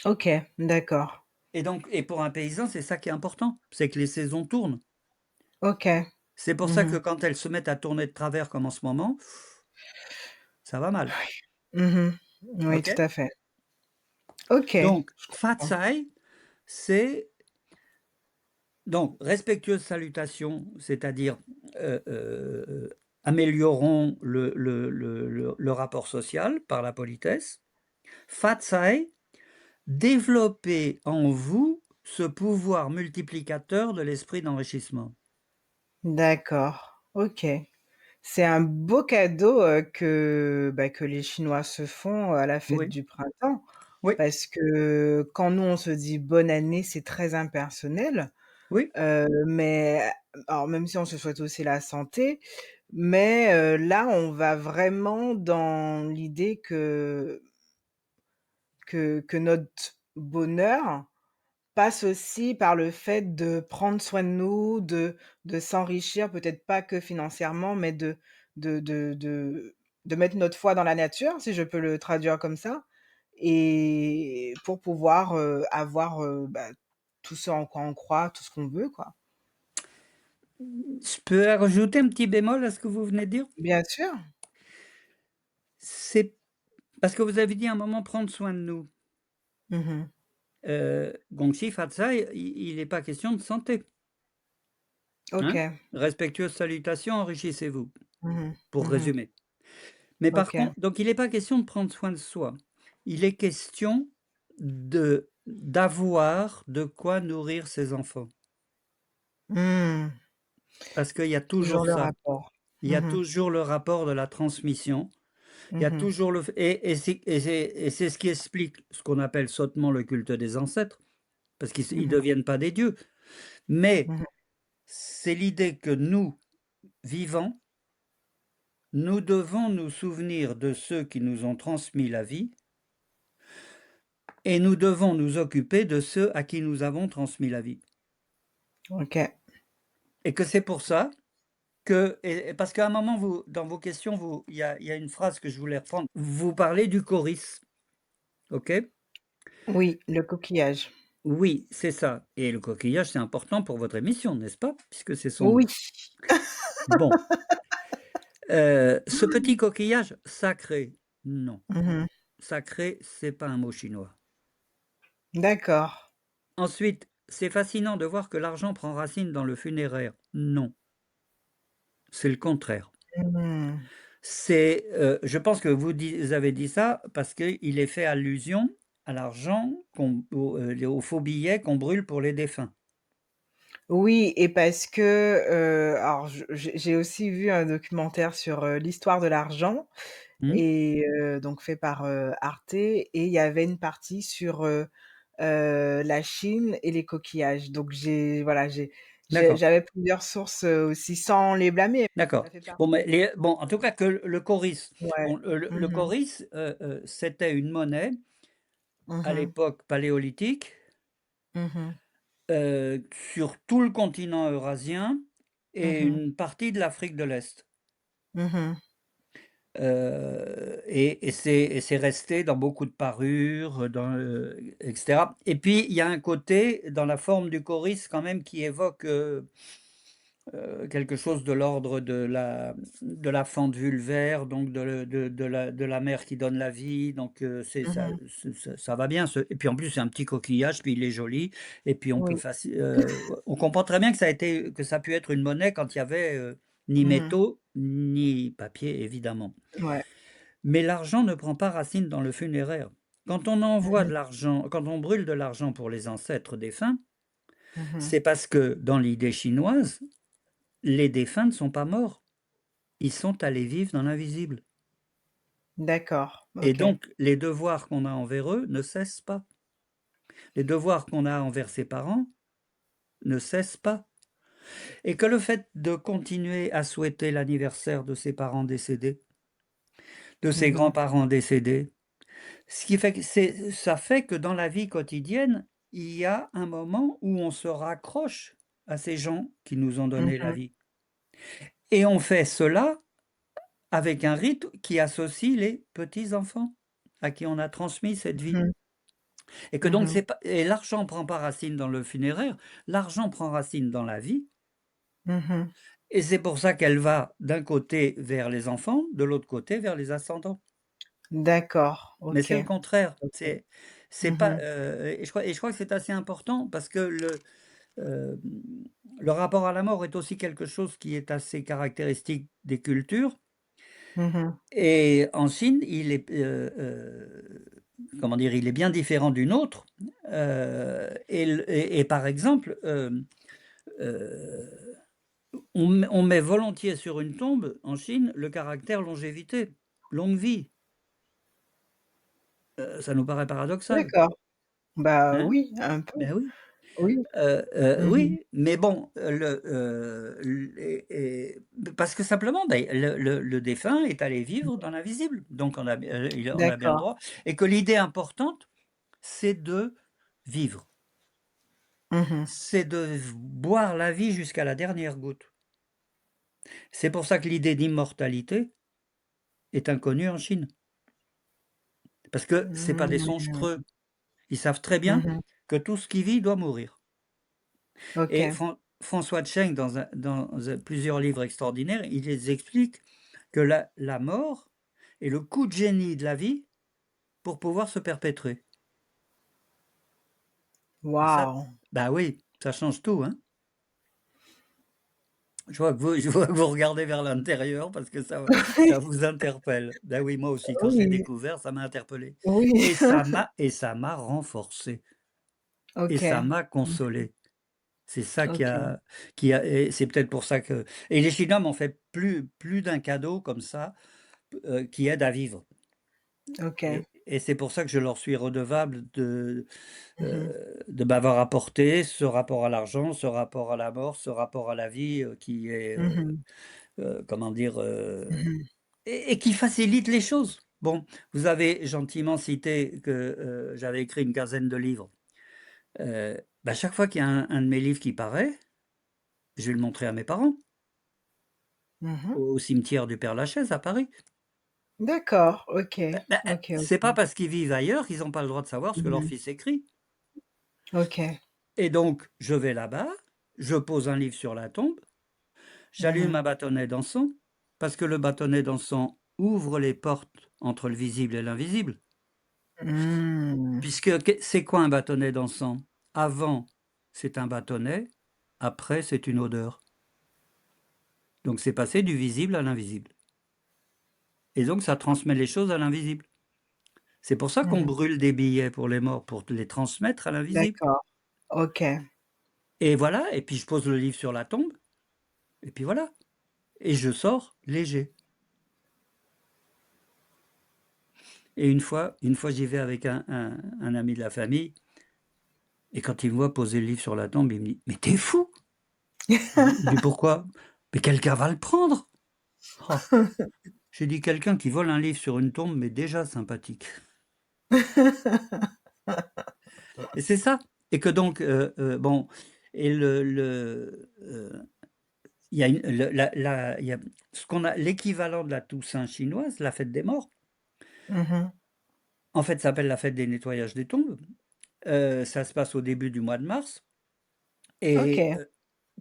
OK, d'accord. Et donc, et pour un paysan, c'est ça qui est important, c'est que les saisons tournent. OK. C'est pour ça que Mmh. quand elles se mettent à tourner de travers comme en ce moment, ça va mal. Mmh. Oui, OK? tout à fait. OK, Donc je comprends. Fatsai, c'est donc respectueuse salutation, c'est-à-dire, améliorons le rapport social par la politesse. Fatsai, développez en vous ce pouvoir multiplicateur de l'esprit d'enrichissement. D'accord, OK. C'est un beau cadeau, que, bah, que les Chinois se font à la fête Oui, du printemps. Oui, parce que quand nous, on se dit bonne année, c'est très impersonnel, oui. mais alors même si on se souhaite aussi la santé, mais là, on va vraiment dans l'idée que notre bonheur passe aussi par le fait de prendre soin de nous, de s'enrichir, peut-être pas que financièrement, mais de mettre notre foi dans la nature, si je peux le traduire comme ça, et pour pouvoir, avoir, bah, tout ce en quoi on croit, tout ce qu'on veut, quoi. Je peux rajouter un petit bémol à ce que vous venez de dire? Bien sûr. C'est parce que vous avez dit à un moment: «Prendre soin de nous». Mmh mh. Gongshi Fat-sai, il est pas question de santé, hein? OK. Respectueuse salutation, enrichissez-vous, Mmh mh. pour Mmh. résumer. Mais par OK. contre donc il est pas question de prendre soin de soi. Il est question d'avoir de quoi nourrir ses enfants. Mmh. Parce qu'il y a Toujours toujours le ça. rapport. Il y a Mmh mh. toujours le rapport de la transmission. Il y a Mmh. toujours le f et c'est ce qui explique ce qu'on appelle sottement le culte des ancêtres, parce qu'ils Mmh. deviennent pas des dieux. Mais Mmh. c'est l'idée que nous, vivants, nous devons nous souvenir de ceux qui nous ont transmis la vie et nous devons nous occuper de ceux à qui nous avons transmis la vie. OK. Et que c'est pour ça que et parce qu'à un moment vous dans vos questions, il y a une phrase que je voulais reprendre. Vous parlez du coris, OK? Oui, le coquillage. Oui, c'est ça et le coquillage, c'est important pour votre émission, n'est-ce pas? Puisque c'est son nom. Oui. Bon, ce petit coquillage sacré, non. Mmh. Sacré, c'est pas un mot chinois. D'accord. Ensuite, c'est fascinant de voir que l'argent prend racine dans le funéraire. Non, c'est le contraire. Mmh. Je pense que vous avez dit ça parce qu'il est fait allusion à l'argent aux faux billets qu'on brûle pour les défunts. Oui, et parce que, alors j'ai aussi vu un documentaire sur, l'histoire de l'argent, Mmh, et donc fait par, Arte, et il y avait une partie sur, la Chine et les coquillages. Donc d'accord, j'avais plusieurs sources, aussi, sans les blâmer. d'accord. Ça fait Bon, partie mais de en tout cas que le coris, ouais. bon, le Mmh mh. coris, c'était une monnaie à Mmh. l'époque paléolithique, Mmh. sur tout le continent eurasien et Mmh. une partie de l'Afrique de l'Est. Mmh. Et c'est resté dans beaucoup de parures, et cetera. Et puis il y a un côté dans la forme du coris quand même qui évoque, quelque chose de l'ordre de la fente vulvaire, donc de la mère qui donne la vie, donc c'est ça Mmh. ça va bien ce et puis en plus c'est un petit coquillage, puis il est joli et puis Oui. on comprend très bien que ça a pu être une monnaie quand il y avait, ni Mmh. métaux, ni papier évidemment. Ouais. Mais l'argent ne prend pas racine dans le funéraire. Quand on envoie Mmh. de l'argent quand on brûle de l'argent pour les ancêtres défunts, Mmh. c'est parce que dans l'idée chinoise, les défunts ne sont pas morts, ils sont allés vivre dans l'invisible D'accord, et OK. donc les devoirs qu'on a envers eux ne cessent pas. Les devoirs qu'on a envers ses parents ne cessent pas et que le fait de continuer à souhaiter l'anniversaire de ses parents décédés, de ses Mmh. grands-parents décédés. Ce qui fait que ça fait que dans la vie quotidienne, il y a un moment où on se raccroche à ces gens qui nous ont donné la Mmh. vie et on fait cela avec un rite qui associe les petits-enfants à qui on a transmis cette vie Mmh. et que donc Mmh. c'est pas et l'argent prend pas racine dans le funéraire, l'argent prend racine dans la vie Mmh. et c'est pour ça qu'elle va d'un côté vers les enfants, de l'autre côté vers les ascendants. D'accord, Mais OK. c'est le contraire, OK. c'est pas, Mmh. et je crois que c'est assez important parce que hem, le rapport à la mort est aussi quelque chose qui est assez caractéristique des cultures Mmh. et en Chine, comment dire? Il est bien différent du nôtre, et par exemple, heu, on met volontiers sur une tombe en Chine le caractère longévité, longue vie. Ça nous paraît paradoxal, D'accord. Bah, hein? oui, un peu, Ben oui. oui. Mmh. Oui, mais bon, parce que simplement, beh, le défunt est allé vivre dans l'invisible, donc on a bien le D'accord. droit et que l'idée importante, c'est de vivre, Mmh. c'est de boire la vie jusqu'à la dernière goutte. C'est pour ça que l'idée d'immortalité est inconnue en Chine, parce que c'est pas des songes Mmh. creux. Ils savent très bien Mmh. que tout ce qui vit doit mourir. Et OK. François Tcheng plusieurs livres extraordinaires, il les explique que la mort est le coup de génie de la vie pour pouvoir se perpétrer. Et ça, Waouh! bah, oui, ça change tout, hein. Je vois que vous regardez vers l'intérieur parce que ça vous interpelle. Bah, oui, moi aussi, quand je l'ai Oui, découvert, ça m'a interpellé oui. et ça m'a renforcé et ça OK. m'a Mmh. consolé. C'est ça OK. qui a et c'est peut-être pour ça que et les Chinois m'ont fait plus d'un cadeau comme ça, qui aide à vivre OK. et c'est pour ça que je leur suis redevable Mmh. de m'avoir apporté ce rapport à l'argent, ce rapport à la mort, ce rapport à la vie, qui est, Mmh. comment dire? Mmh. Et qui facilite les choses. Bon, vous avez gentiment cité que, j'avais écrit une quinzaine de livres. Bah, chaque fois qu'il y a un de mes livres qui paraît, je vais le montrer à mes parents, Mmh. au cimetière du Père-Lachaise à Paris. D'accord, OK. Bah, OK, c'est pas OK. parce qu'ils vivent ailleurs qu'ils ont pas le droit de savoir ce que leur Mmh. fils écrit. OK. Et donc, je vais là-bas, je pose un livre sur la tombe, j'allume Mmh. un bâtonnet d'encens, parce que le bâtonnet d'encens ouvre les portes entre le visible et l'invisible. Mmh. Puisque c'est quoi un bâtonnet d'encens? Avant, c'est un bâtonnet, après, c'est une odeur. Donc c'est passé du visible à l'invisible. Et donc ça transmet les choses à l'invisible. C'est pour ça qu'on Mmh. brûle des billets pour les morts, pour les transmettre à l'invisible. D'accord. OK. Et voilà, et puis je pose le livre sur la tombe, et puis voilà. Et je sors léger. Et une fois j'y vais avec un ami de la famille, et quand il me voit poser le livre sur la tombe, il me dit: «Mais tu es fou!» Je dis: «Pourquoi?» «Mais quelqu'un va le prendre!» Oh! J'ai dit: «Quelqu'un qui vole un livre sur une tombe m'est déjà sympathique» et c'est ça et que donc bon et il y a une le la il y a ce qu'on a l'équivalent de la Toussaint chinoise, la fête des morts, Mmh. en fait, ça s'appelle la fête des nettoyages des tombes. Ça se passe au début du mois de mars et OK.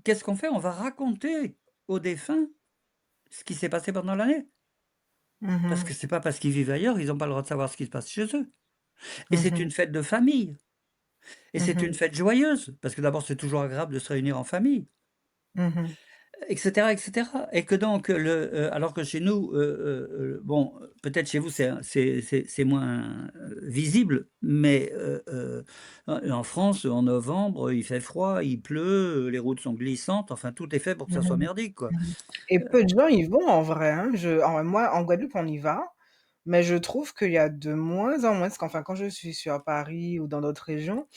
qu'est-ce qu'on fait? On va raconter aux défunts ce qui s'est passé pendant l'année. Parce Mmh. que c'est pas parce qu'ils vivent ailleurs, ils ont pas le droit de savoir ce qui se passe chez eux et c'est Mmh. une fête de famille et c'est une Mmh. fête joyeuse parce que d'abord, c'est toujours agréable de se réunir en famille Mmh. et cetera et que donc alors que chez nous, bon, peut-être chez vous c'est moins, visible, mais en France, en novembre, il fait froid, il pleut, les routes sont glissantes, enfin tout est fait pour que ça soit Mmh. merdique, quoi. Mmh. Et peu de gens y vont en vrai, hein. Moi, en Guadeloupe, on y va, mais je trouve qu'il y a de moins en moins, parce qu'enfin, quand je suis sur Paris ou dans d'autres régions,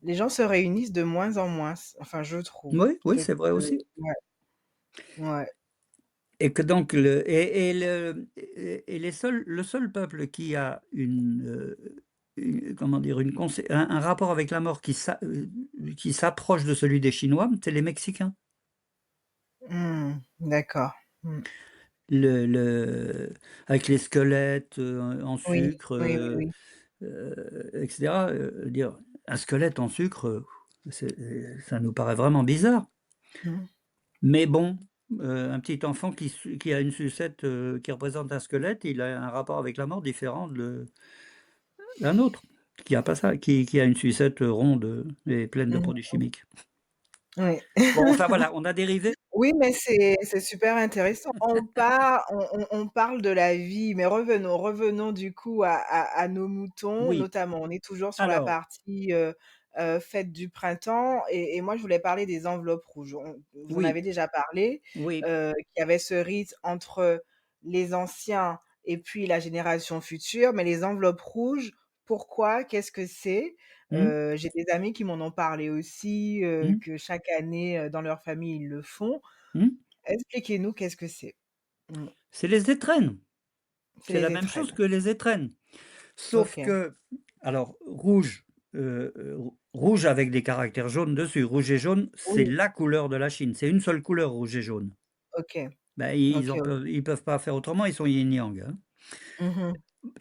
les gens se réunissent de moins en moins, enfin, je trouve. Oui, oui, Peut-être c'est vrai que aussi. ouais, ouais. Et que donc le seul peuple qui a une comment dire? Une concé un rapport avec la mort qui s'approche de celui des Chinois, c'est les Mexicains. Mmh. D'accord. Mmh. Le avec les squelettes, en Oui, sucre, oui, oui, oui. et cetera, dire un squelette en sucre, ça nous paraît vraiment bizarre. Mmh. Mais bon, un petit enfant qui a une sucette, qui représente un squelette, il a un rapport avec la mort différent d'un autre, qui a pas ça, qui a une sucette, ronde, et pleine de Mmh. produits chimiques. Oui. Bon, enfin voilà, on a dérivé. Oui, mais c'est super intéressant. On parle de la vie, mais revenons du coup à nos moutons, Oui, notamment. On est toujours sur la alors, partie, fête du printemps et moi je voulais parler des enveloppes rouges. Vous en oui, avez déjà parlé, oui, qu'il y avait ce rite entre les anciens et puis la génération future, mais les enveloppes rouges, pourquoi? Qu'est-ce que c'est? Mmh, J'ai des amis qui m'en ont parlé aussi, mmh, que chaque année, dans leur famille, ils le font. mmh. Expliquez-nous qu'est-ce que c'est? Mmh. C'est les étrennes. C'est C'est la les même chose étrennes. que les étrennes. Sauf OK. que alors rouge, rouge avec des caractères jaunes dessus. Rouge et jaune, c'est Oui, la couleur de la Chine. C'est une seule couleur, rouge et jaune. OK. Ben, OK, OK. ils peuvent pas faire autrement, ils sont yin-yang, hein. Mmh.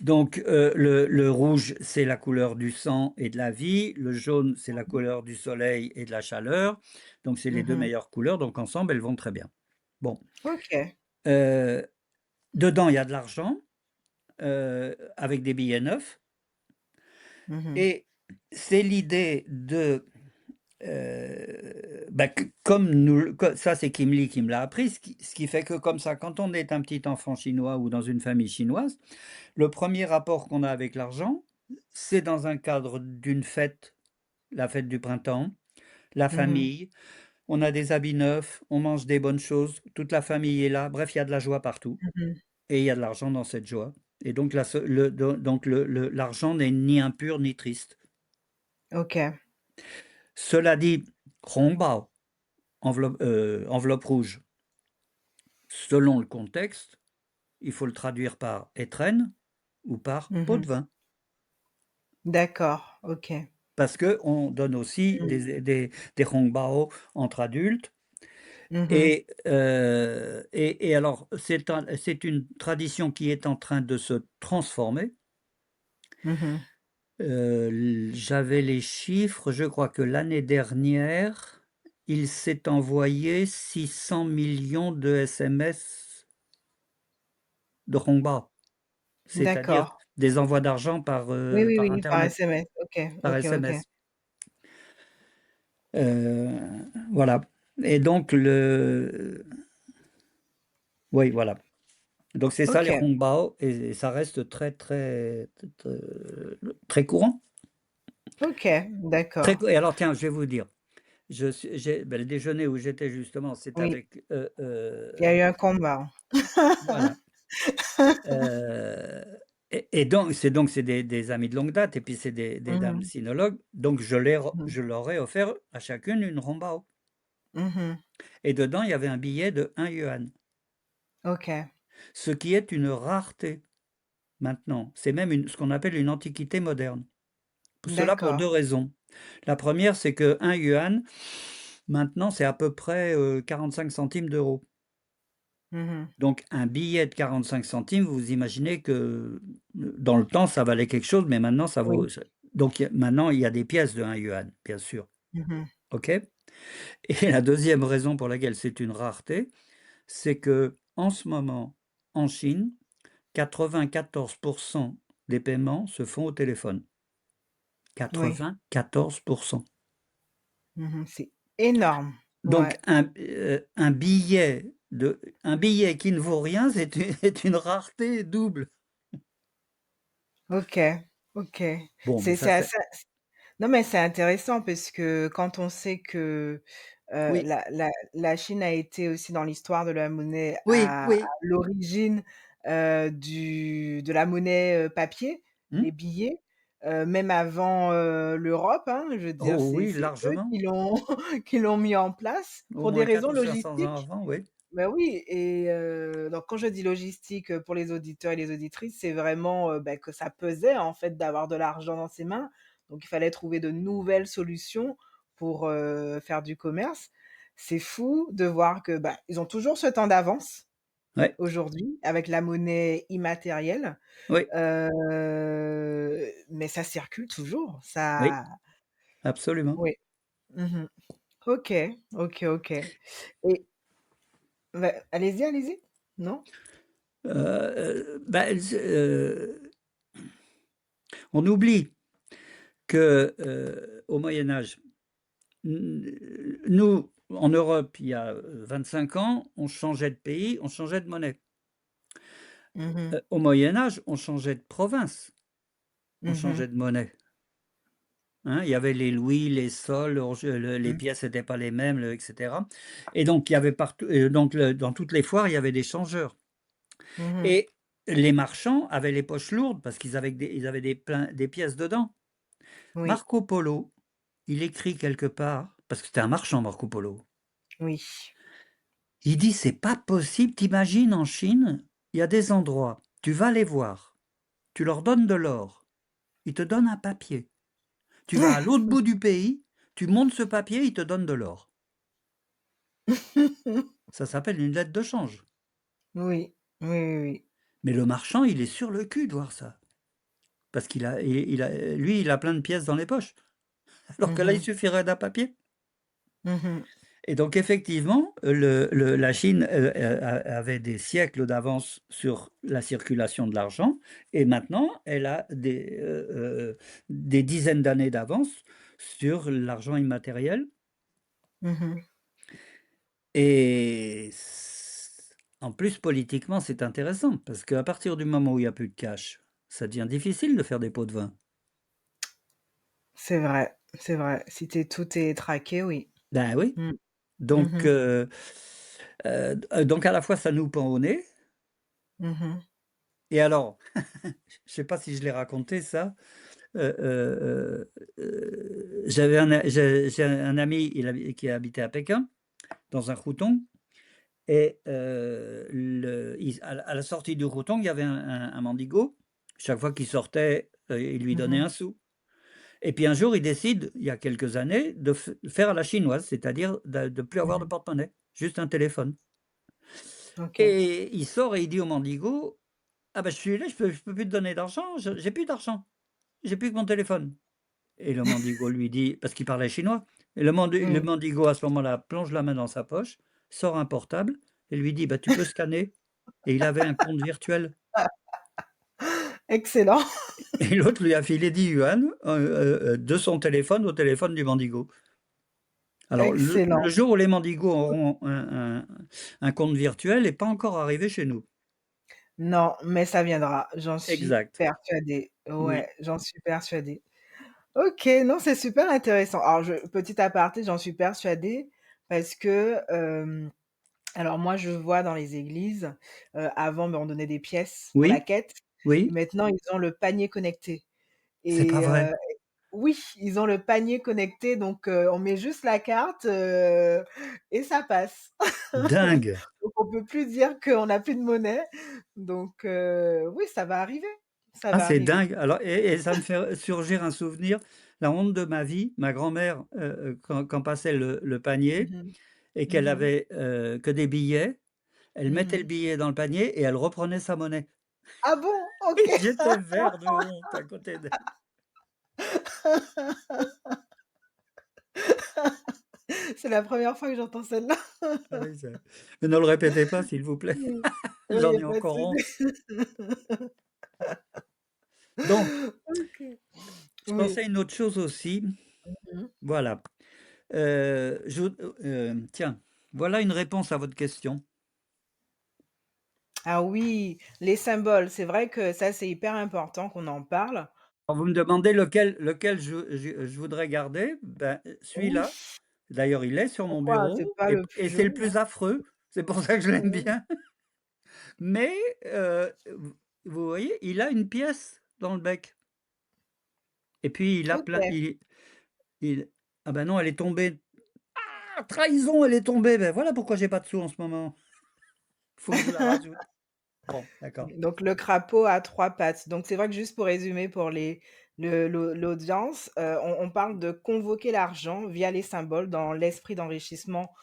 Donc le rouge, c'est la couleur du sang et de la vie, le jaune, c'est la couleur du soleil et de la chaleur, donc c'est les 2 Mmh. meilleures couleurs, donc ensemble, elles vont très bien. Bon, OK. heu, dedans, il y a de l'argent, avec des billets neufs Mmh. et c'est l'idée de, bah, que comme nous le co ça, c'est Kim Lee qui me l'a appris, ce qui fait que comme ça, quand on est un petit enfant chinois ou dans une famille chinoise, le premier rapport qu'on a avec l'argent, c'est dans un cadre d'une fête, la fête du printemps, la Mmh. famille, on a des habits neufs, on mange des bonnes choses, toute la famille est là, bref, il y a de la joie partout Mmh. et il y a de l'argent dans cette joie et donc la se le do donc le l'argent n'est ni impur ni triste. OK. Cela dit, Hongbao, enveloppe rouge, selon le contexte, il faut le traduire par étrenne ou par pot Mmh. de vin. D'accord, OK. Parce qu'on donne aussi Mmh. des hongbao entre adultes Mmh. et alors c'est une tradition qui est en train de se transformer. Mmh. J'avais les chiffres, je crois que l'année dernière, il s'est envoyé 600 millions de SMS de hongbao, c'est-à-dire D'accord. des envois d'argent Oui, oui, par oui, par internet, SMS. OK, par OK, OK. SMS. Voilà et donc oui, voilà. Donc c'est ça les OK, hongbao et ça reste très, très, très courant. OK, Très d'accord. cou et alors tiens, je vais vous dire, le déjeuner où j'étais justement, c'est Oui, avec, il y a eu un combat. voilà, heu et donc c'est des amis de longue date et puis c'est des dames Mmh. sinologues, donc Mmh. je leur ai offert à chacune une hongbao Mmh. et dedans, il y avait un billet de 1 yuan, OK, ce qui est une rareté maintenant. C'est même ce qu'on appelle une antiquité moderne. Cela pour 2 d'accord. raisons. La première, c'est que 1 yuan, maintenant, c'est à peu près, 45 centimes d'euros. Mmh. Donc un billet de 45 centimes, vous imaginez que, dans le temps, ça valait quelque chose, mais maintenant ça vaut Oui. ça donc maintenant, il y a des pièces de 1 yuan, bien sûr, Mmh. OK? Et la deuxième raison pour laquelle c'est une rareté, c'est que en ce moment, en Chine, 94 des paiements se font au téléphone. Oui. 94. C'est énorme. Donc Ouais. un billet qui ne vaut rien, est une rareté double. OK, OK. Bon, mais ça C'est c'est assez non, mais c'est intéressant parce que quand on sait que, oui, la Chine a été aussi dans l'histoire de la monnaie oui, à oui. l'origine, de la monnaie, papier, Mmh. les billets, même avant, l'Europe, hein, je veux dire, Oh oui, c'est eux largement. qui l'ont qui l'ont mis en place Au pour des moins 4 raisons ou 500 ans logistiques. avant, oui. Bah, oui et donc quand je dis logistique, pour les auditeurs et les auditrices, c'est vraiment, bah, que ça pesait, en fait, d'avoir de l'argent dans ses mains. Donc il fallait trouver de nouvelles solutions pour, faire du commerce. C'est fou de voir que, bah, ils ont toujours ce temps d'avance, Ouais, aujourd'hui, avec la monnaie immatérielle, oui, mais ça circule toujours. oui, Ça absolument. oui. Mmh. OK, OK, OK et bah, allez-y, allez-y. Non? Bah, on oublie que, au Moyen Âge, nous, en Europe, il y a, 25 ans, on changeait de pays, on changeait de monnaie. Mmh. Au Moyen Âge, on changeait de province, on Mmh. changeait de monnaie, hein. Il y avait les louis, les sols, on les Mmh. pièces n'étaient pas les mêmes, et cetera et donc il y avait partout dans toutes les foires, il y avait des changeurs Mmh mh. et les marchands avaient les poches lourdes parce ils avaient des pièces dedans. Oui, Marco Polo, il écrit quelque part, parce que c'était un marchand Marco Polo, oui. il dit: «C'est pas possible, tu en Chine, il y a des endroits, tu vas les voir, tu leur donnes de l'or, ils te donnent un papier. Tu vas à l'autre bout du pays, tu montres ce papier, ils te donnent de l'or. Ça s'appelle une lettre de change». Oui, oui, oui, oui. Mais le marchand, il est sur le cul de voir ça, parce qu'il a lui, il a plein de pièces dans les poches, alors que là, il Mmh. suffirait d'un papier. Mmh. Et donc effectivement, la Chine, avait des siècles d'avance sur la circulation de l'argent et maintenant elle a des dizaines d'années d'avance sur l'argent immatériel Mmh. et en plus politiquement, c'est intéressant parce qu'à partir du moment où il y a plus de cash, ça devient difficile de faire des pots de vin. C'est vrai, c'est vrai. Si tout est traqué, oui. Ben oui, Mmh. donc Mmh. heu donc à la fois ça nous pend au nez Mmh. et alors, je sais pas si je l'ai raconté ça. J'avais j'ai un ami, qui habitait à Pékin, dans un routon et le il à la sortie du routon, il y avait un mendigo. Chaque fois qu'il sortait, il lui donnait Mmh. un sou et puis un jour, il décide, il y a quelques années, de faire à la chinoise, c'est-à-dire de plus avoir de Mmh. porte-monnaie, juste un téléphone OK. et il sort et il dit au mendigo: «Ah ben je suis là, je peux plus te donner d'argent, j'ai plus d'argent, j'ai plus que mon téléphone». Et le mendigo lui dit parce qu'il parlait chinois et le Oui. mendigo à ce moment-là plonge la main dans sa poche, sort un portable et lui dit: «Bah, tu peux scanner» et il avait un compte virtuel Excellent, et l'autre lui a filé 10 yuans, de son téléphone au téléphone du mendigo. Alors le excellent. jour où les mendigos auront un compte virtuel est pas encore arrivé chez nous. Non, mais ça viendra, j'en suis Exact. persuadée. Oui. Ouais, j'en suis persuadée. OK, non, c'est super intéressant. Alors petit aparté, j'en suis persuadée parce que, alors moi, je vois dans les églises, avant, on donnait des pièces pour la Oui, quête et oui, maintenant ils ont le panier connecté c'est pas et vrai. oui, ils ont le panier connecté donc on met juste la carte, et ça passe. Dingue! Donc on peut plus dire qu'on n'a plus de monnaie donc oui, ça va arriver, ça Ah, va c'est arriver. dingue! Alors et ça me fait surgir un souvenir, la honte de ma vie, ma grand-mère, quand passait le panier Mmh mh. et qu'elle Mmh mh. avait, que des billets, elle mettait le Mmh. billet dans le panier et elle reprenait sa monnaie. Ah bon? Et OK. j'étais vert de honte à côté d'elle. C'est la première fois que j'entends celle-là. Ah oui, mais ne le répétez pas s'il vous plaît, Mmh. Oui, il j'en y a ai pas de encore honte. souci. Donc, OK. je pensais Oui. à une autre chose aussi, Mmh. voilà, tiens, voilà une réponse à votre question. Ah oui, les symboles, c'est vrai que ça, c'est hyper important qu'on en parle. Alors vous me demandez lequel je voudrais garder, ben, Oui. celui-là, d'ailleurs il est sur mon Pourquoi? C'est bureau pas le et plus c'est le joli, plus hein? affreux, c'est pour ça que je l'aime Oui. bien. Mais vous voyez, il a une pièce dans le bec et puis il a plein OK. il ah ben non, elle est tombée. Ah! Trahison, elle est tombée, ben voilà pourquoi j'ai pas de sous en ce moment. Faut que je la rajoute. Bon, d'accord. Donc le crapaud à 3 pattes. Donc c'est vrai que juste pour résumer pour l'audience, on parle de convoquer l'argent via les symboles dans l'esprit d'enrichissement,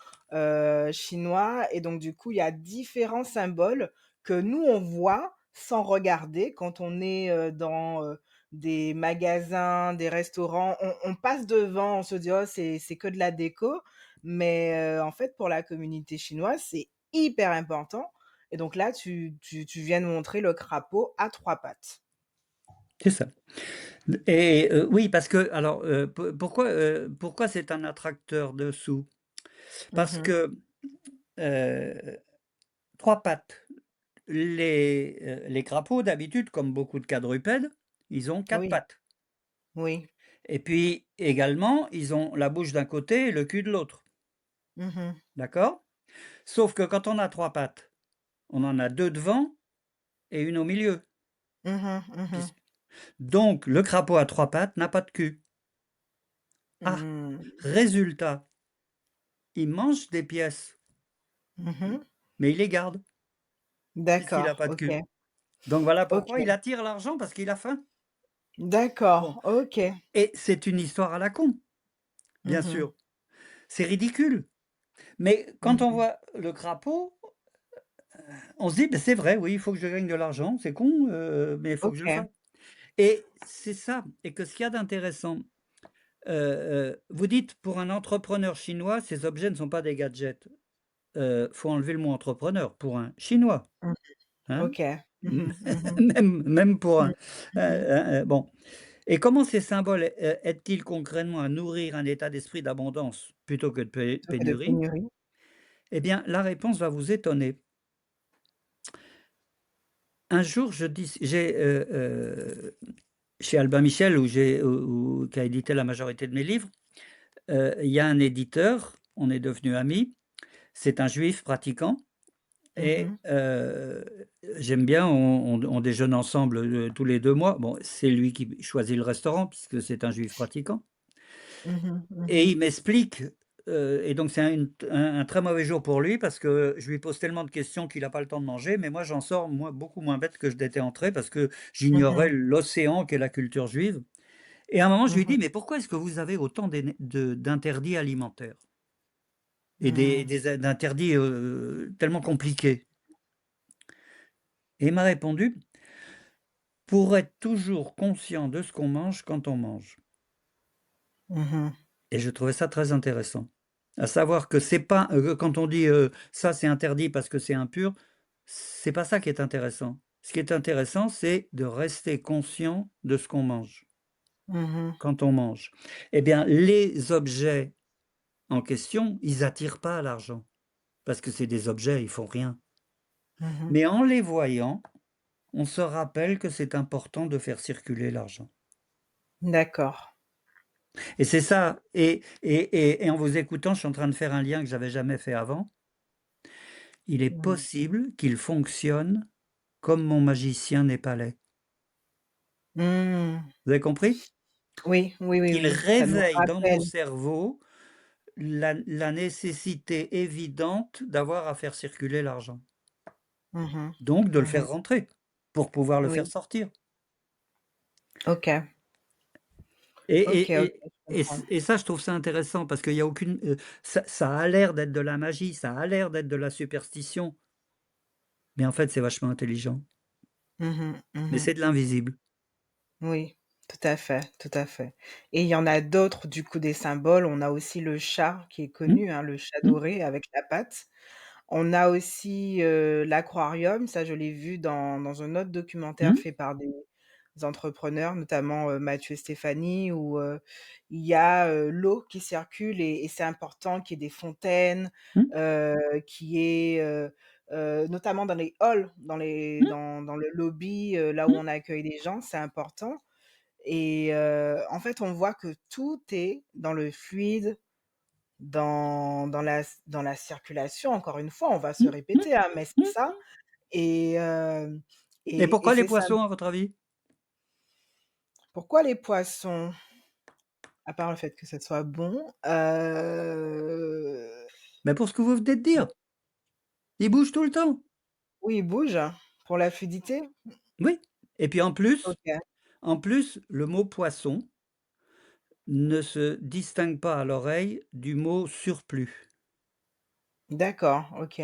chinois et donc du coup, il y a différents symboles que nous, on voit sans regarder quand on est, dans, des magasins, des restaurants. On passe devant, on se dit: «Oh, c'est que de la déco», mais en fait, pour la communauté chinoise, c'est hyper important et donc là, tu viens de montrer le crapaud à 3 pattes. C'est ça et oui, parce que alors, pourquoi c'est un attracteur de sous? Parce Mmh. que, heu, 3 pattes. Les crapauds d'habitude, comme beaucoup de quadrupèdes, ils ont 4 Oui, pattes oui. et puis également, ils ont la bouche d'un côté et le cul de l'autre, Mmh. d'accord? Sauf que quand on a 3 pattes, on en a 2 devant et une au milieu. Mmh mh. Puisque donc le crapaud à 3 pattes n'a pas de queue. Ah! Mmh. Résultat, il mange des pièces, Mmh. mais il les garde, puisqu'il a D'accord, pas de OK. queue. Donc voilà pourquoi il OK. attire l'argent, parce qu'il a faim. Bon, D'accord, OK. et c'est une histoire à la con, bien Mmh. sûr. C'est ridicule, mais quand on Mmh. voit le crapaud, on se dit: «Beh, c'est vrai, oui, il faut que je gagne de l'argent, c'est con, mais il faut que je le OK. fasse». Et c'est ça, et que ce qu'il y a d'intéressant, vous dites: «Pour un entrepreneur chinois, ces objets ne sont pas des gadgets». Faut enlever le mot entrepreneur pour un chinois, Mmh. hein? OK. Mmh mh. Mmh. Même pour Mmh. un, Mmh. bon. Et comment ces symboles aident-ils concrètement à nourrir un état d'esprit d'abondance plutôt que de Plutôt que de pénurie? pénurie. Eh bien, la réponse va vous étonner. Un jour, je dis j'ai, chez Albin Michel où j'ai où qui a édité la majorité de mes livres, il y a un éditeur, on est devenus amis, c'est un juif pratiquant. Mmh Et mh. j'aime bien, on déjeune ensemble, tous les 2 mois. Bon, c'est lui qui choisit le restaurant puisque c'est un juif pratiquant, Mmh mh. et Mmh. il m'explique, et donc c'est un très mauvais jour pour lui parce que je lui pose tellement de questions qu'il a pas le temps de manger, mais moi j'en sors beaucoup moins bête que je n'étais entré parce que j'ignorais Mmh. l'océan qu'est la culture juive. Et à un moment je lui Mmh. dis: «Mais pourquoi est-ce que vous avez autant d'interdits alimentaires et Mmh. d'interdits, tellement compliqués?» Et il m'a répondu: «Pour être toujours conscient de ce qu'on mange quand on mange». Mmh. Et je trouvais ça très intéressant. À savoir que c'est pas, quand on dit, «Ça c'est interdit parce que c'est impur», c'est pas ça qui est intéressant. Ce qui est intéressant, c'est de rester conscient de ce qu'on mange, Mmh. quand on mange. Eh bien, les objets en question, ils attirent pas l'argent, parce que c'est des objets, ils font rien. Mmh. Mais en les voyant, on se rappelle que c'est important de faire circuler l'argent. D'accord. Et c'est ça, et en vous écoutant, je suis en train de faire un lien que j'avais jamais fait avant. Il est Mmh. possible qu'il fonctionne comme mon magicien népalais. Mmh. Vous avez compris? Oui, oui, oui, Qu'il oui, ça nous réveille dans mon rappelle. cerveau la nécessité évidente d'avoir à faire circuler l'argent. Mmh mh. Donc de le Mmh. faire rentrer, pour pouvoir le faire Oui. sortir. OK. Et OK, et OK, et je et comprends. et ça, je trouve ça intéressant parce qu'il y a aucune, ça a l'air d'être de la magie, ça a l'air d'être de la superstition, mais en fait, c'est vachement intelligent. Mmh mh. Mais Mmh. c'est de l'invisible. Oui, tout à fait, tout à fait. Et il y en a d'autres, du coup, des symboles. On a aussi le chat qui est Mmh, connu, hein, le chat mmh, doré avec la patte. On a aussi, l'aquarium, ça je l'ai vu dans un autre documentaire mmh, fait par des entrepreneurs, notamment, Mathieu et Stéphanie, où, il y a, l'eau qui circule et c'est important qu'il y ait des fontaines, mmh, qu'il y ait, notamment dans les halls, mmh, dans le lobby, là où mmh. on accueille les gens, c'est important. Et en fait, on voit que tout est dans le fluide, dans la circulation. Encore une fois, on va se Mmh, mmh, répéter, hein, mais c'est mmh. ça. Et hem et Et pourquoi les c'est ça. poissons à votre avis? Pourquoi les poissons? À part le fait que ça soit bon, Bah, pour ce que vous venez de dire, ils bougent tout le temps. oui, ils bougent pour la fluidité. Oui, et puis OK, en plus, le mot poisson ne se distingue pas à l'oreille du mot surplus, d'accord, OK.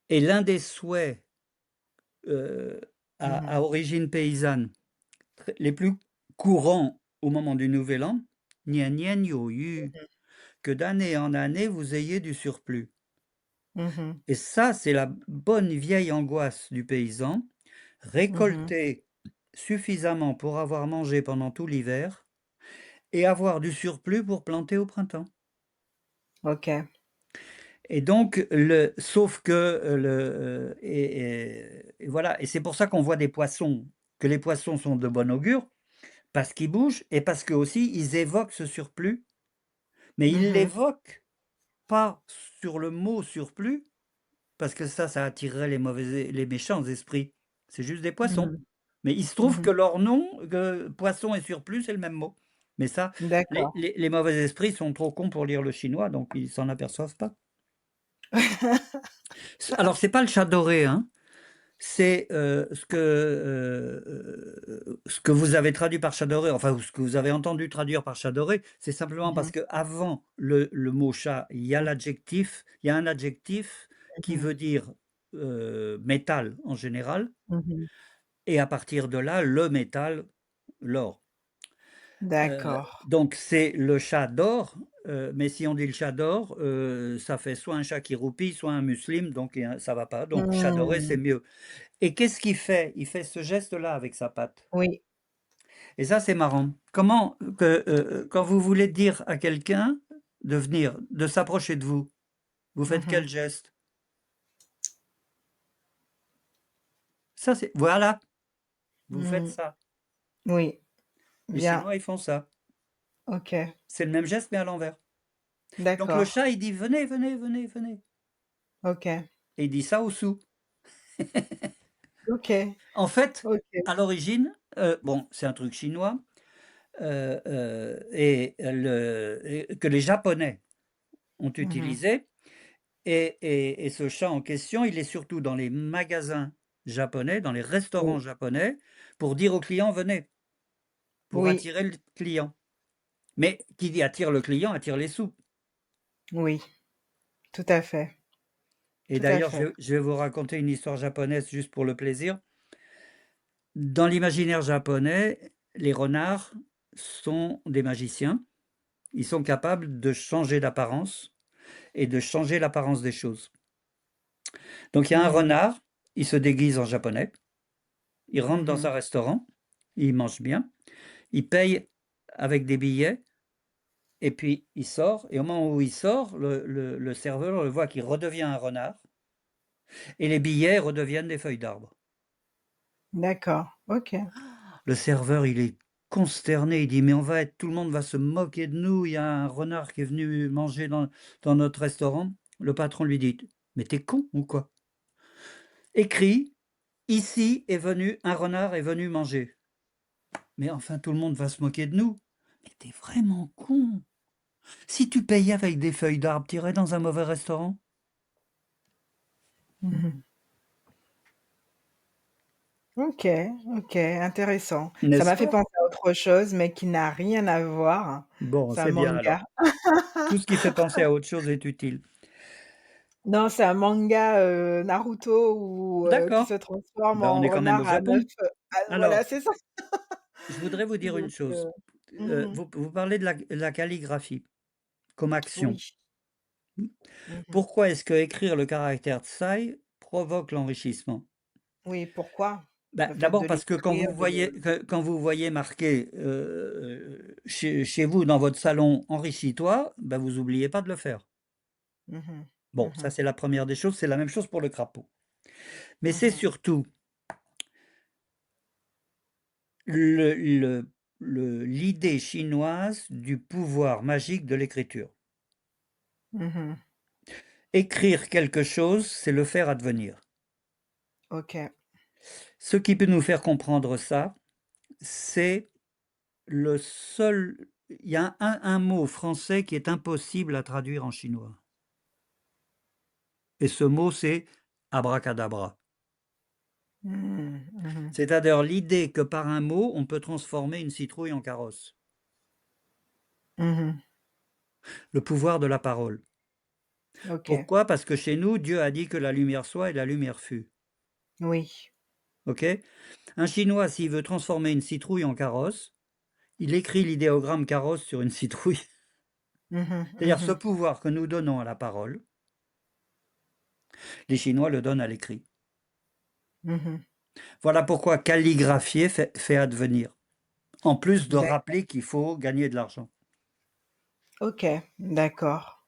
et l'un des souhaits, heu, Mmh mh. à origine paysanne, les plus courants au moment du nouvel an: «Gna gna gnoyu», que d'année en année vous ayez du surplus. Mmh mh. Et ça, c'est la bonne vieille angoisse du paysan: Mmh mh. récolter suffisamment pour avoir mangé pendant tout l'hiver et avoir du surplus pour planter au printemps. OK. Et donc sauf que, et voilà, et c'est pour ça qu'on voit des poissons, que les poissons sont de bon augure, parce qu'ils bougent et parce qu'aussi ils évoquent ce surplus, mais Mmh ils mh. l'évoquent pas sur le mot surplus, parce que ça attirerait les méchants esprits. c'est juste des Mmh poissons. mh. Mais il se trouve Mmh. que leur nom, que poisson et surplus, c'est le même mot. Mais ça, les D'accord. les les mauvais esprits sont trop cons pour lire le chinois, donc ils s'en aperçoivent pas. Alors c'est pas le chat doré, hein, c'est, ce que vous avez traduit par chat doré, enfin, ou ce que vous avez entendu traduire par chat doré, c'est simplement Mmh parce mh. qu'avant le mot chat, il y a un adjectif qui Mmh. veut dire, métal en général, Mmh. et à partir de là, le métal, l'or. D'accord. Donc c'est le chat d'or, mais si on dit le chat d'or, ça fait soit un chat qui roupille, soit un muslim, donc ça va pas, donc chat doré, Mmh. c'est mieux. Et qu'est-ce qu'il fait? Il fait ce geste-là avec sa patte, Oui. et ça, c'est marrant. Comment que, quand vous voulez dire à quelqu'un de venir, de s'approcher de vous, vous faites Mmh. quel geste? Ça, c'est voilà, vous faites Mmh. ça. Oui, Les bien. Chinois, ils font ça. OK. C'est le même geste, mais à l'envers. Donc le D'accord. chat, il dit: «Venez, venez, venez, venez», OK. et il dit ça au sou. OK. En fait, OK. à l'origine, bon, c'est un truc chinois, et que les Japonais ont Mmh mh. utilisé, et ce chat en question, il est surtout dans les magasins japonais, dans les restaurants Oui. japonais, pour dire aux clients: «Venez», pour Oui, attirer le client. Mais qui dit attire le client, attire les sous. oui, tout à fait, Et tout à d'ailleurs, fait. je vais vous raconter une histoire japonaise juste pour le plaisir. Dans l'imaginaire japonais, les renards sont des magiciens. Ils sont capables de changer d'apparence et de changer l'apparence des choses. Donc il y a un Mmh. renard, il se déguise en japonais, il rentre dans Mmh. un restaurant, il mange bien, il paye avec des billets, et puis il sort, et au moment où il sort, le serveur le voit qu'il redevient un renard, et les billets redeviennent des feuilles d'arbre. D'accord, OK. Le serveur, il est consterné, il dit: «Mais on va être tout le monde va se moquer de nous, il y a un renard qui est venu manger dans notre restaurant». Le patron lui dit: «Mais tu es con ou quoi? Écrit: "Ici est venu un renard est venu manger"». Mais enfin tout le monde va se moquer de nous. Mais tu es vraiment con! Si tu payais avec des feuilles d'arbre, tu irais dans un mauvais restaurant? Mmh. OK, OK, intéressant. Ça N'est-ce m'a fait pas? penser à autre chose, mais qui n'a rien à voir. Bon, C'est un c'est bien alors. manga. Tout ce qui fait penser à autre chose est utile. Non, c'est un manga, Naruto où, qui se D'accord, transforme ben, on en est quand même au renard à 9. Japon. Voilà, Alors, c'est ça. je voudrais vous dire une Donc chose. mmh. Vous parlez de la calligraphie comme action. Oui. Mmh. Pourquoi est-ce que écrire le caractère tsai provoque l'enrichissement? Oui, pourquoi? Bah, Le fait de d'abord parce que l'écrire, de le quand vous voyez marqué, chez vous dans votre salon: «Enrichis-toi», bah, vous oubliez pas de le faire. mmh. Bon, ça Mmh. c'est la première des choses, c'est la même chose pour le crapaud. Mais c'est Mmh. surtout le le l'idée chinoise du pouvoir magique de l'écriture. Mmh. Écrire quelque chose, c'est le faire advenir. OK. Ce qui peut nous faire comprendre ça, c'est le seul il y a un mot français qui est impossible à traduire en chinois, et ce mot, c'est abracadabra. Mmh. Mmh. C'est-à-dire l'idée que par un mot, on peut transformer une citrouille en carrosse. Mmh. Le pouvoir de la parole. OK. Pourquoi? Parce que chez nous, Dieu a dit que la lumière soit et la lumière fut. Oui. OK? Un Chinois, s'il veut transformer une citrouille en carrosse, il écrit l'idéogramme carrosse sur une citrouille. Mmh. C'est-à-dire ce Mmh. pouvoir que nous donnons à la parole, les Chinois le donnent à l'écrit. Mmh. Voilà pourquoi calligraphier fait advenir, en plus de D'accord. rappeler qu'il faut gagner de l'argent. OK, d'accord.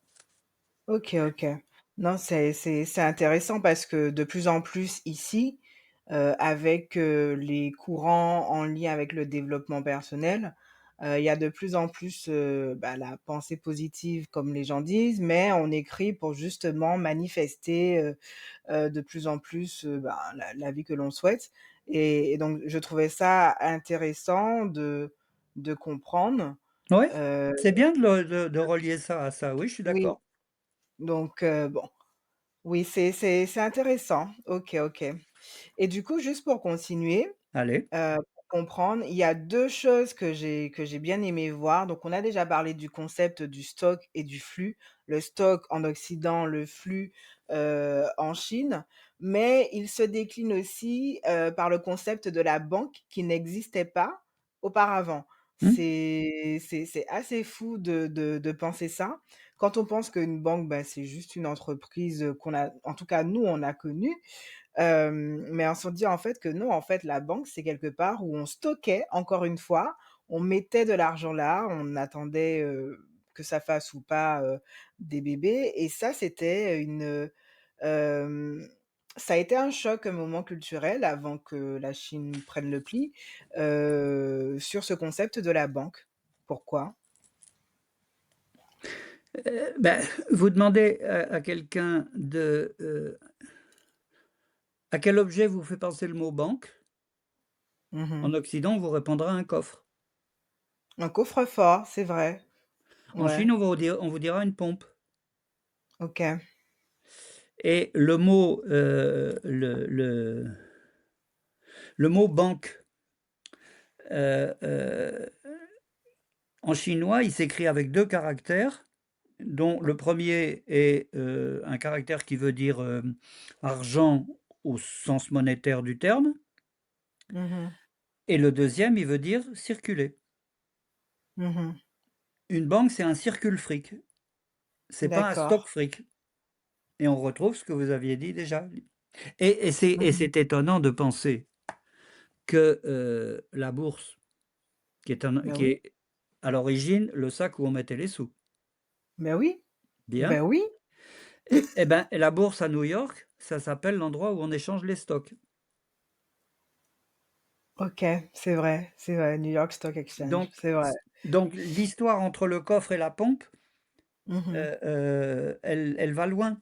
OK, OK. Non, c'est intéressant parce que de plus en plus ici, avec, les courants en lien avec le développement personnel, Il y a de plus en plus, la pensée positive comme les gens disent, mais on écrit pour justement manifester, de plus en plus, la vie que l'on souhaite et donc je trouvais ça intéressant de comprendre, Ouais, heu, c'est bien de relier ça à ça. Oui, je suis oui, d'accord. donc bon, oui, c'est intéressant. OK, OK et du coup, juste pour continuer, Allez. pour comprendre, il y a 2 choses que j'ai bien aimé voir. Donc on a déjà parlé du concept du stock et du flux. Le stock en Occident, le flux, en Chine, mais il se décline aussi, par le concept de la banque qui n'existait pas auparavant. Mmh. C'est assez fou de penser ça. Quand on pense qu'une banque, c'est juste une entreprise, qu'on a en tout cas nous on a connue. Mais on se dit en fait que non, en fait, la banque, c'est quelque part où on stockait, encore une fois, on mettait de l'argent là, on attendait, que ça fasse ou pas, des bébés et ça, c'était ça a été un choc, un moment culturel avant que la Chine prenne le pli, sur ce concept de la banque. Pourquoi? Vous demandez à quelqu'un à quel objet vous fait penser le mot banque? Mmh. En Occident, on vous répondra un coffre. Un coffre-fort, c'est vrai. En Ouais, Chine, on vous dira une pompe OK. et le mot banque, heu heu, en chinois, il s'écrit avec 2 caractères, dont le premier est, un caractère qui veut dire, argent au sens monétaire du terme Mmh. et le deuxième, il veut dire circuler. Mmh. Une banque, c'est un circule fric, c'est pas un D'accord. stock fric et on retrouve ce que vous aviez dit déjà et Mmh. c'est étonnant de penser que, la bourse Bah qui oui. est à l'origine le sac où on mettait les sous, Ben oui, bien ben oui. et la bourse à New York, ça s'appelle l'endroit où on échange les stocks. OK, c'est vrai, New York Stock Exchange, Donc c'est vrai. donc l'histoire entre le coffre et la pompe, Mmh mh. elle va loin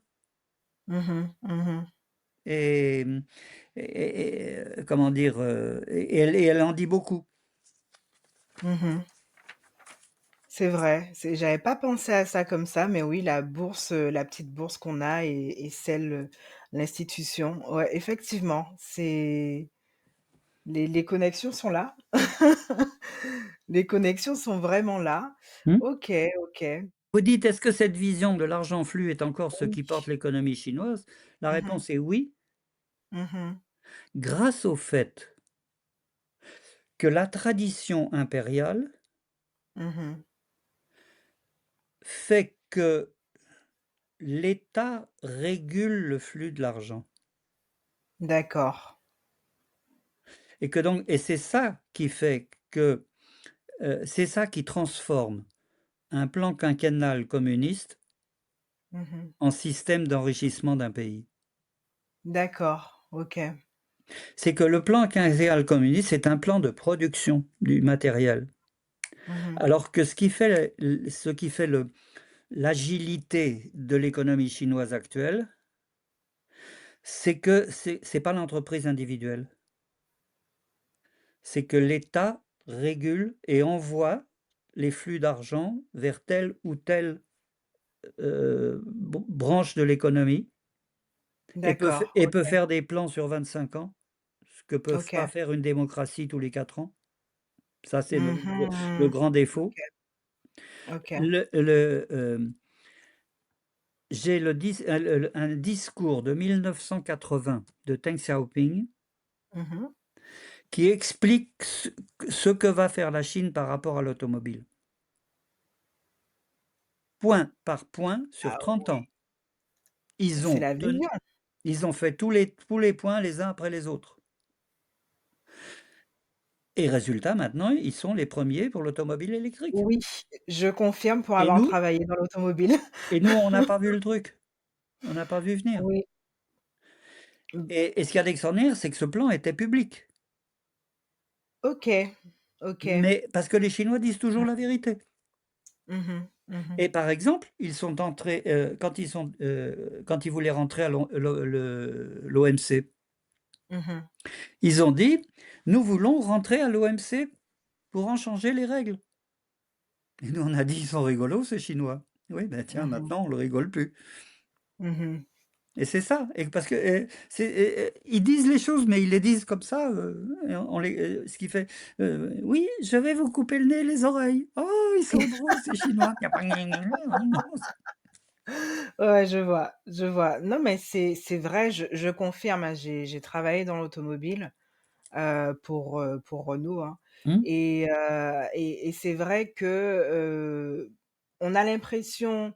Mmh mh. Mmh. et comment dire? Et elle en dit beaucoup. Mmh. C'est vrai, j'avais pas pensé à ça comme ça, mais oui, la bourse, la petite bourse qu'on a et celle, l'institution. Ouais, effectivement, c'est les connexions sont là. Les connexions sont vraiment là. Mmh. OK, OK. Vous dites: «Est-ce que cette vision de l'argent flux est encore ce Oui. qui porte l'économie chinoise?» La Mmh mh. réponse est oui, Mmh. grâce au fait que la tradition impériale Mmh. fait que l'État régule le flux de l'argent D'accord. et que donc et c'est ça qui fait que, c'est ça qui transforme un plan quinquennal communiste Mmh. en système d'enrichissement d'un pays. D'accord, OK. C'est que le plan quinquennal communiste, c'est un plan de production du matériel. Mmh. Alors que ce qui fait le l'agilité de l'économie chinoise actuelle, c'est que c'est pas l'entreprise individuelle. C'est que l'État régule et envoie les flux d'argent vers telle ou telle, branche de l'économie D'accord, et peut OK, faire des plans sur 25 ans, ce que peuvent pas OK. faire une démocratie tous les 4 ans. Ça, c'est le Mmh. grand défaut. OK, OK. Le, j'ai un discours de 1980 de Deng Xiaoping Mmh. qui explique ce que va faire la Chine par rapport à l'automobile. Point par point sur Ah 30 oui, ans. Ils c'est ont la tenu vision. ils ont fait tous les points les uns après les autres et résultat maintenant, ils sont les premiers pour l'automobile électrique Oui, je confirme pour et avoir nous travaillé dans l'automobile. on n'a pas vu le truc, on n'a pas vu venir Oui, mmh, et ce qu'il y a d'extraordinaire, c'est que ce plan était public. OK, OK. mais parce que les Chinois disent toujours la vérité. Mmh mh. Mmh. Et par exemple, ils sont entrés, quand ils voulaient rentrer à l'OMC, Mmh. ils ont dit: «Nous voulons rentrer à l'OMC pour en changer les règles». Et nous on a dit: «Ils sont rigolos ces Chinois». Oui, ben tiens, Mmh. maintenant on le rigole plus. Mmh. Et c'est ça, et parce que, ils disent les choses, mais ils les disent comme ça, et on les ce qui fait, «Oui, je vais vous couper le nez et les oreilles. Oh, ils sont drôles ces Chinois». Ouais, je vois, je vois. Non, mais c'est vrai, je confirme, hein, j'ai travaillé dans l'automobile, pour Renault, hein, Mmh, et c'est vrai que, on a l'impression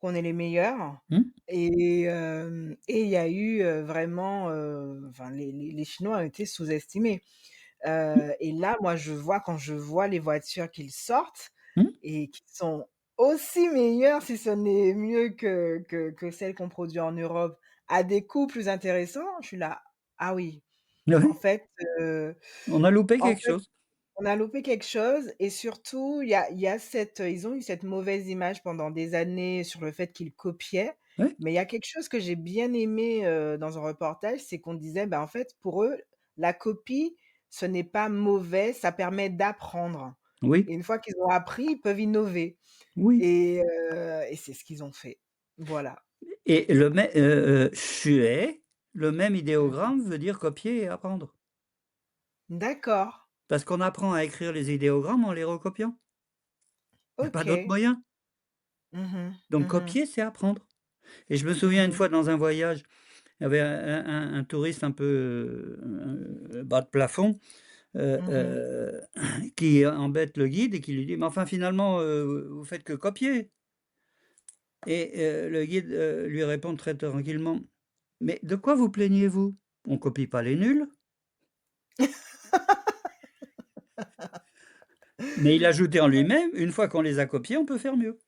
qu'on est les meilleurs mmh, et il y a eu, vraiment, enfin les Chinois ont été sous-estimés. mmh, Et là, moi, je vois quand je vois les voitures qu'ils sortent mmh. et qui sont aussi meilleures, si ce n'est mieux que celles qu'on produit en Europe, à des coûts plus intéressants, je suis là: «Ah oui, en Oui, fait, on a loupé en quelque fait, chose. on a loupé quelque chose» et surtout, il y a cette, ils ont eu cette mauvaise image pendant des années sur le fait qu'ils copiaient, Oui, mais il y a quelque chose que j'ai bien aimé, dans un reportage, c'est qu'on disait, bah, en fait, pour eux, la copie, ce n'est pas mauvais, ça permet d'apprendre oui, et une fois qu'ils ont appris, ils peuvent innover oui, et c'est ce qu'ils ont fait. Voilà. et shuai, le même Mmh. idéogramme veut dire copier et apprendre. D'accord. Parce qu'on apprend à écrire les idéogrammes en les recopiant. Il y a pas d'autre OK. moyen. Mmh mh. Donc Mmh. copier, c'est apprendre. Et je me souviens une Mmh. fois dans un voyage, il y avait un touriste un peu, bas de plafond, Mmh. qui embête le guide et qui lui dit: «Mais enfin finalement, vous faites que copier». Et le guide, lui répond très tranquillement: «Mais de quoi vous plaignez-vous? On copie pas les nuls». Mais il ajoutait en lui-même: «Une fois qu'on les a copiés, on peut faire mieux».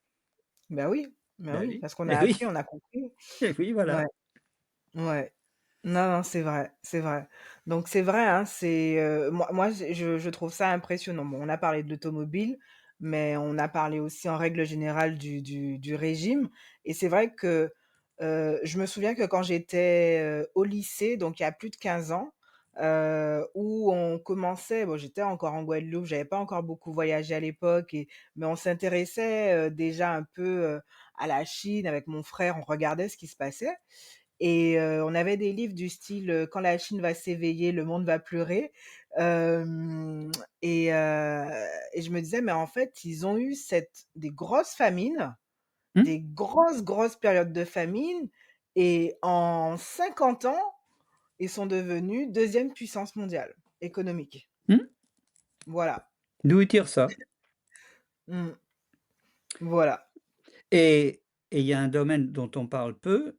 Bah Ben oui, oui, parce qu'on a et oui, appris, on a compris. et oui, Ouais, voilà. ouais. Non, non, c'est vrai, c'est vrai. Donc c'est vrai, hein, moi je trouve ça impressionnant. Bon, on a parlé de l'automobile, mais on a parlé aussi en règle générale du régime et c'est vrai que, je me souviens que quand j'étais, au lycée, donc il y a plus de 15 ans, où on commençait bon, j'étais encore en Guadeloupe, j'avais pas encore beaucoup voyagé à l'époque mais on s'intéressait, déjà un peu, à la Chine avec mon frère, on regardait ce qui se passait et on avait des livres du style, «Quand la Chine va s'éveiller, le monde va pleurer». Hem et je me disais: «Mais en fait, ils ont eu des grosses famines, Mmh, des grosses, grosses périodes de famine et en 50 ans, ils sont devenus deuxième puissance mondiale économique». mmh. Voilà. D'où il tire ça? Mmh. Voilà. Et il y a un domaine dont on parle peu,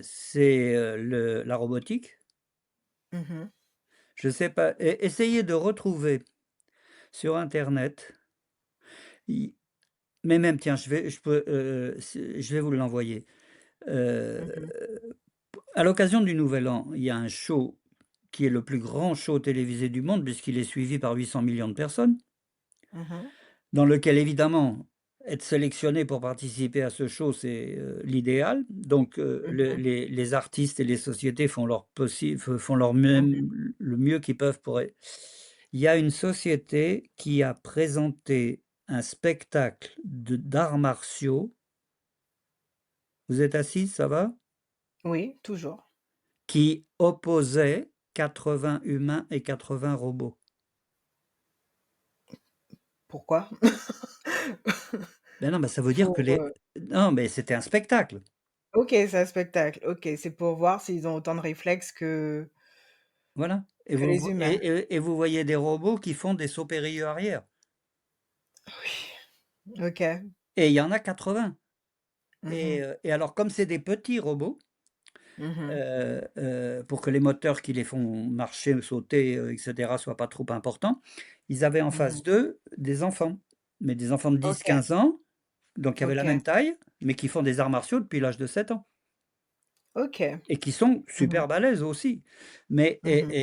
c'est, le la robotique. Mmh mh. Je sais pas, essayez de retrouver sur internet, i mais même tiens, je vais vous l'envoyer. Heu, Mmh mh. à l'occasion du Nouvel An, il y a un show qui est le plus grand show télévisé du monde puisqu'il est suivi par 800 millions de personnes, Mmh. dans lequel évidemment, être sélectionné pour participer à ce show, c'est, l'idéal. Donc, Mmh. les artistes et les sociétés font leur Mmh. même le mieux qu'ils peuvent pour é il y a une société qui a présenté un spectacle d'arts martiaux. Vous êtes assise, ça va? Oui, toujours. Qui opposait 80 humains et 80 robots. Pourquoi? Ben non, ben ça veut dire que Pour, les non, mais c'était un spectacle. OK, c'est un spectacle. OK, c'est pour voir s'ils ont autant de réflexes Voilà, que les humains. et vous voyez des robots qui font des sauts périlleux arrière, Oui, OK. et il y en a 80, Mmh mh. et alors comme c'est des petits robots, Mmh mh. pour que les moteurs qui les font marcher, sauter, et cetera soient pas trop importants, ils avaient en Mmh face mh. d'eux des enfants, mais des enfants de dix, OK, 15 ans, donc qui avaient la OK, même taille, mais qui font des arts martiaux depuis l'âge de 7 ans. OK. Et qui sont Mmh mh. super balèzes aussi. Mais Mmh mh.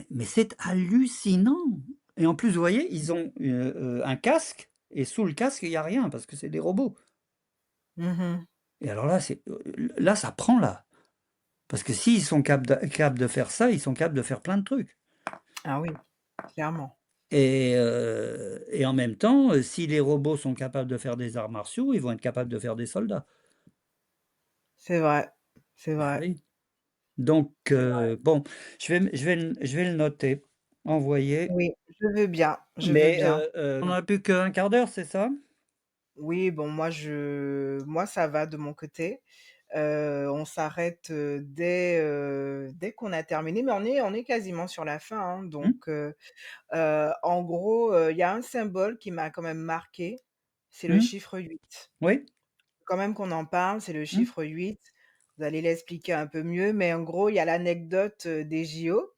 mais c'est hallucinant, et en plus, vous voyez, ils ont, un casque et sous le casque, il y a rien parce que c'est des robots Mmh. et alors là, là, ça prend là. Parce que s'ils sont capables de faire ça, ils sont capables de faire plein de trucs Ah oui, clairement. et en même temps, si les robots sont capables de faire des arts martiaux, ils vont être capables de faire des soldats. C'est vrai, c'est Bah vrai, oui. Donc c'est vrai. bon, je vais le noter, envoyer, Oui, je veux bien, je veux mais bien. on n'a plus qu'un quart d'heure, c'est ça? Oui, bon, moi ça va de mon côté. On s'arrête, dès qu'on a terminé, mais on est quasiment sur la fin, hein, Mmh, donc en gros, il y a un symbole qui m'a quand même marqué, c'est le mmh, chiffre 8. oui, Quand même qu'on en parle, c'est le mmh, chiffre 8. Vous allez l'expliquer un peu mieux, mais en gros, il y a l'anecdote, des JO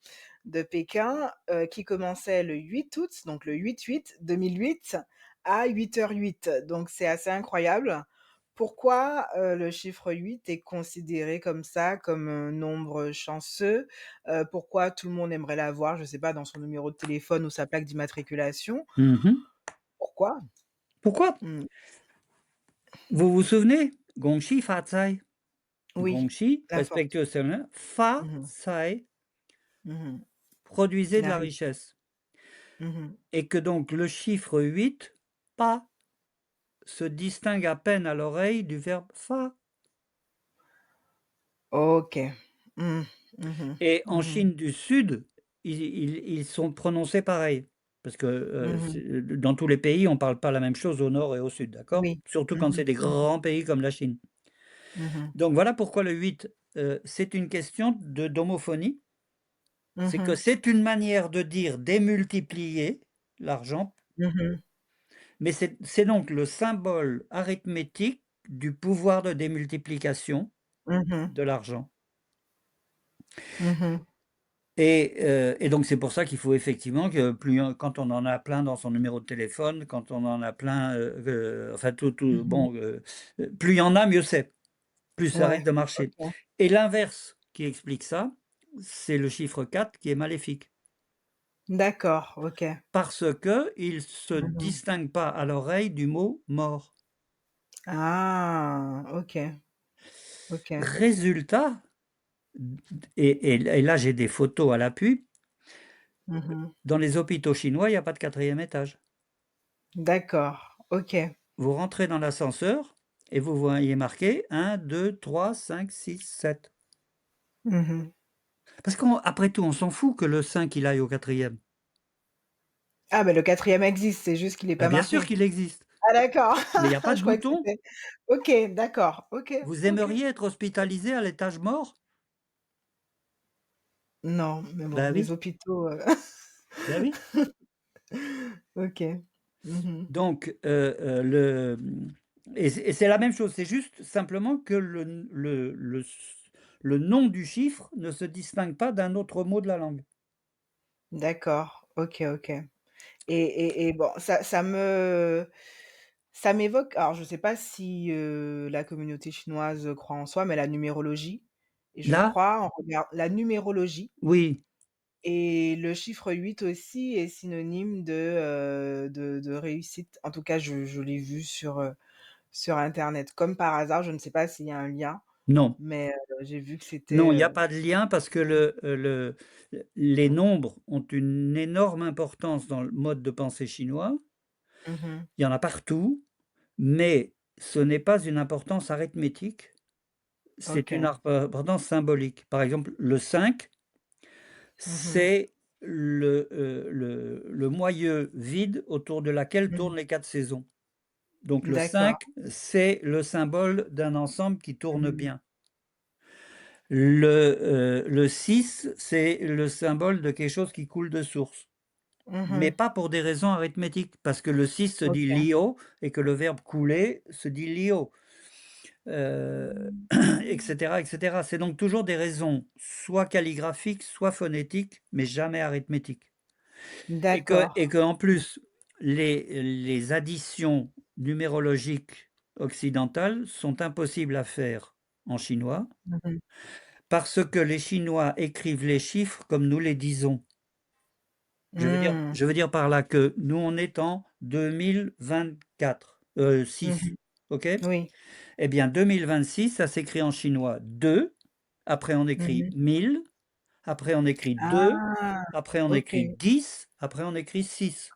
de Pékin, qui commençait le 8 août, donc le 8/8 2008 à 8h08. Donc c'est assez incroyable. Pourquoi, le chiffre 8 est considéré comme ça, comme un nombre chanceux? Pourquoi tout le monde aimerait l'avoir, je sais pas, dans son numéro de téléphone ou sa plaque d'immatriculation? mmh. Pourquoi? Pourquoi? Mmh. Vous vous souvenez? Gongxi Fazai. Oui, Gongxi, la fortune. respectueux seulement, Fa Mmh mh. Sai, Mmh. produisait de La la richesse. richesse Mmh. et que donc le chiffre 8, Pa, se distingue à peine à l'oreille du verbe Fa. OK. Mmh. Mmh mh. Et en Mmh. Chine du Sud, ils sont prononcés pareil. Parce que, Mmh. dans tous les pays, on ne parle pas la même chose au nord et au sud, d'accord? Oui. Surtout quand Mmh c'est des mh. Mmh. grands pays comme la Chine. Mmh. Donc voilà pourquoi le 8, c'est une question de d'homophonie. C'est que Mmh. c'est une manière de dire démultiplier l'argent, Mmh. mais c'est donc le symbole arithmétique du pouvoir de démultiplication Mmh. de l'argent. Mmh. Et donc c'est pour ça qu'il faut effectivement que quand on en a plein dans son numéro de téléphone, quand on en a plein, enfin tout Mmh. bon, plus il y en a, mieux c'est, plus ça Ouais. risque de marcher. OK. Et l'inverse qui explique ça, c'est le chiffre 4 qui est maléfique. D'accord, OK. Parce qu'il se Mmh. distingue pas à l'oreille du mot mort. Ah! OK, OK. Résultat, et là j'ai des photos à l'appui, Mmh. dans les hôpitaux chinois, il y a pas de quatrième étage. D'accord, OK. Vous rentrez dans l'ascenseur et vous voyez marqué 1, 2, 3, 5, 6, 7. Mmh. Parce qu'après tout, on s'en fout que le 5 il aille au quatrième. Ah, bah, le quatrième existe, c'est juste qu'il est Bah, pas bien sûr marqué. qu'il existe, Ah d'accord. mais il y a pas Je de croyais que bouton. c'était OK, d'accord. OK, Vous OK. aimeriez être hospitalisé à l'étage mort? Non, mais bon, Bah les oui, hôpitaux, bah oui. OK. Mmh. Donc et c'est la même chose, c'est juste simplement que le nom du chiffre ne se distingue pas d'un autre mot de la langue. D'accord. OK, OK. Et bon, ça m'évoque, alors je sais pas si, la communauté chinoise, croit en soi, mais la numérologie, et je Là, crois, la numérologie, oui, et le chiffre 8 aussi est synonyme de réussite. En tout cas, je l'ai vu sur internet. Comme par hasard, je ne sais pas s'il y a un lien, non. mais j'ai vu que Non, c'était, il y a pas de lien parce que les nombres ont une énorme importance dans le mode de pensée chinois. mmh. Il y en a partout, mais ce n'est pas une importance arithmétique, c'est une OK. importance symbolique. Par exemple, le 5, Mmh. c'est le moyeu vide autour de laquelle Mmh. tournent les 4 saisons. Donc le D'accord. 5, c'est le symbole d'un ensemble qui tourne Mmh. bien. Le 6, c'est le symbole de quelque chose qui coule de source, mais Mmh. pas pour des raisons arithmétiques, parce que le 6 se dit OK. «lio» et que le verbe couler se dit «lio», et cetera, et cetera. C'est donc toujours des raisons soit calligraphiques, soit phonétiques, mais jamais arithmétiques et D'accord. qu'en plus, les additions numérologiques occidentales sont impossibles à faire en chinois. Mmh. Parce que les Chinois écrivent les chiffres comme nous les disons. Mmh. Je veux dire par là que nous, on est en 2024, 6, Mmh. OK? Oui. Eh bien 2026, ça s'écrit en chinois 2, après on écrit Mmh. 1000, après on écrit 2, Ah! après on écrit OK. 10, après on écrit 6.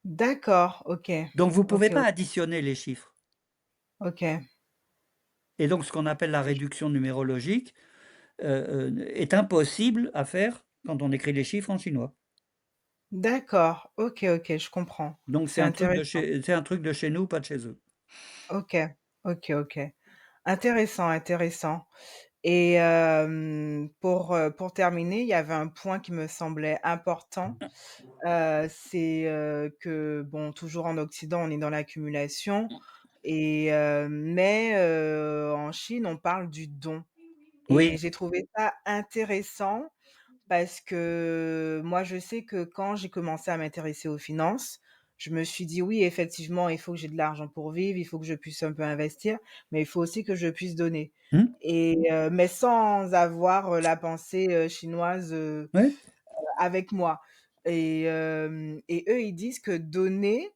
D'accord, OK. Donc vous pouvez OK, pas OK. additionner les chiffres OK. et donc ce qu'on appelle la réduction numérologique, est impossible à faire quand on écrit les chiffres en chinois. D'accord. OK, OK, je comprends. Donc C'est intéressant. c'est un truc de chez nous, pas de chez eux. OK. OK, OK. Intéressant, intéressant et pour terminer, il y avait un point qui me semblait important, c'est, que bon, toujours en Occident, on est dans l'accumulation et mais en Chine, on parle du don et Oui. j'ai trouvé ça intéressant parce que moi, je sais que quand j'ai commencé à m'intéresser aux finances, je me suis dit: «Oui, effectivement, il faut que j'ai de l'argent pour vivre, il faut que je puisse un peu investir, mais il faut aussi que je puisse donner» Mmh, et mais sans avoir, la pensée, chinoise, oui, avec moi et eux, ils disent que donner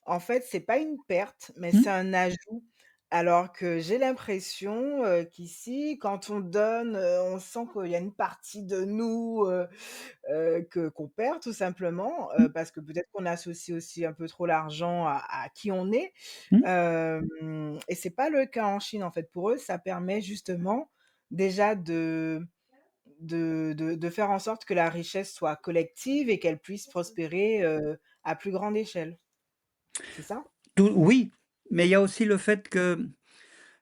en fait, c'est pas une perte, mais mmh, c'est un ajout. Alors que j'ai l'impression, qu'ici, quand on donne, on sent qu'il y a une partie de nous, que qu'on perd tout simplement, mmh, parce que peut-être qu'on associe aussi un peu trop l'argent à qui on est. mmh. Et c'est pas le cas en Chine, en fait. Pour eux, ça permet justement déjà de faire en sorte que la richesse soit collective et qu'elle puisse prospérer, à plus grande échelle. C'est ça? Tout oui, mais il y a aussi le fait que,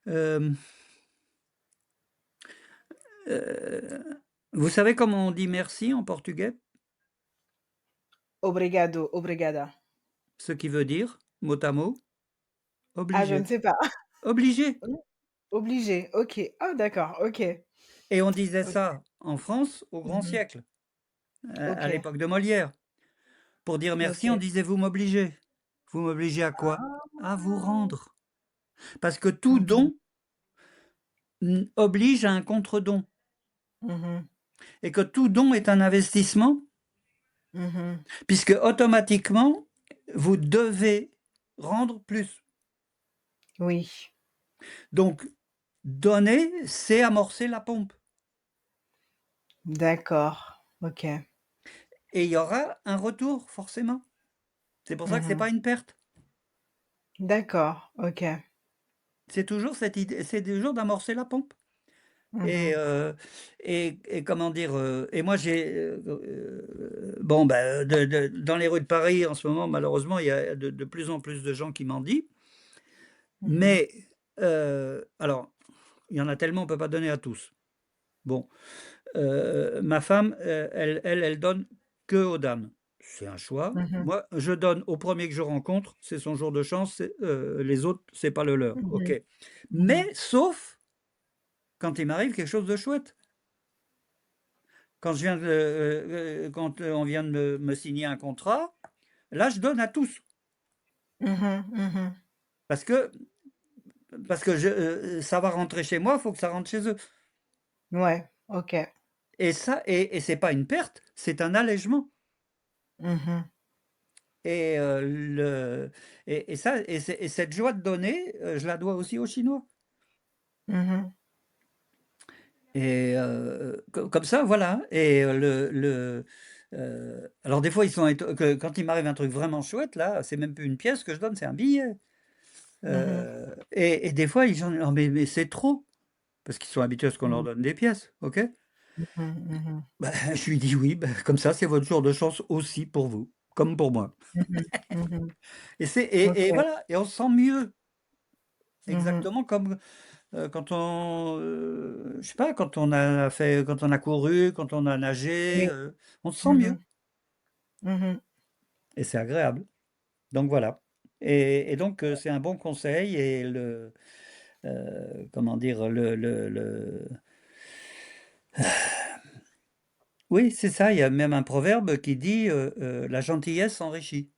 hem, heu, vous savez comment on dit merci en portugais? Obrigado, obrigada. Ce qui veut dire, mot à mot, Ah, je obligé. ne sais pas. Obligé Mmh, obligé, OK. Ah d'accord, OK. et on disait OK. ça en France au grand Mmh. siècle, à OK, l'époque de Molière. Pour dire merci, on OK. disait: «Vous m'obligez». Vous m'obligez à quoi? Ah! À vous rendre. Parce que tout Mmh. don, oblige à un contre-don Mmh. et que tout don est un investissement, Mmh. puisque automatiquement, vous devez rendre plus. Oui, Donc donner, c'est amorcer la pompe d'accord. OK. et il y aura un retour forcément. C'est pour ça que c'est Mmh. pas une perte. D'accord, OK. C'est toujours cette idée, c'est toujours d'amorcer la pompe et Mmh. heu et comment dire, et moi j'ai, bon, bah, dans les rues de Paris en ce moment, malheureusement, il y a de plus en plus de gens qui mendient, Mmh. mais alors, il y en a tellement, on peut pas donner à tous. Bon, ma femme, elle donne que aux dames. C'est un choix. Mmh. Moi, je donne au premier que je rencontre, c'est son jour de chance, les autres, c'est pas le leur, OK. Mmh. Mais Mmh. sauf quand il m'arrive quelque chose de chouette. Quand je viens de, quand, on vient de me signer un contrat, là, je donne à tous Mmh. Mmh. parce que ça va rentrer chez moi, il faut que ça rentre chez eux Ouais, OK. et ça et c'est pas une perte, c'est un allègement Mmh. et le et ça et cette joie de donner, je la dois aussi aux Chinois Mmh. et comme ça, voilà et alors des fois, ils sont éto que quand il m'arrive un truc vraiment chouette, là, c'est même plus une pièce que je donne, c'est un billet. Mmh. Et des fois, ils sont: «Oh mais c'est trop!» parce qu'ils sont habitués à ce qu'on leur Mmh. donne des pièces, OK? Mmh. Mmh. Bah, je lui dis: «Oui, bah, comme ça, c'est votre jour de chance aussi pour vous, comme pour moi» Mmh. Mmh. et c'est OK. et voilà et on se sent mieux, Mmh. exactement comme, quand on, je sais pas, quand on a couru, quand on a nagé, Oui. on se sent mieux Mmh. Mmh. et c'est agréable. Donc voilà et donc c'est un bon conseil et comment dire? Oui, c'est ça, il y a même un proverbe qui dit, «La gentillesse enrichit».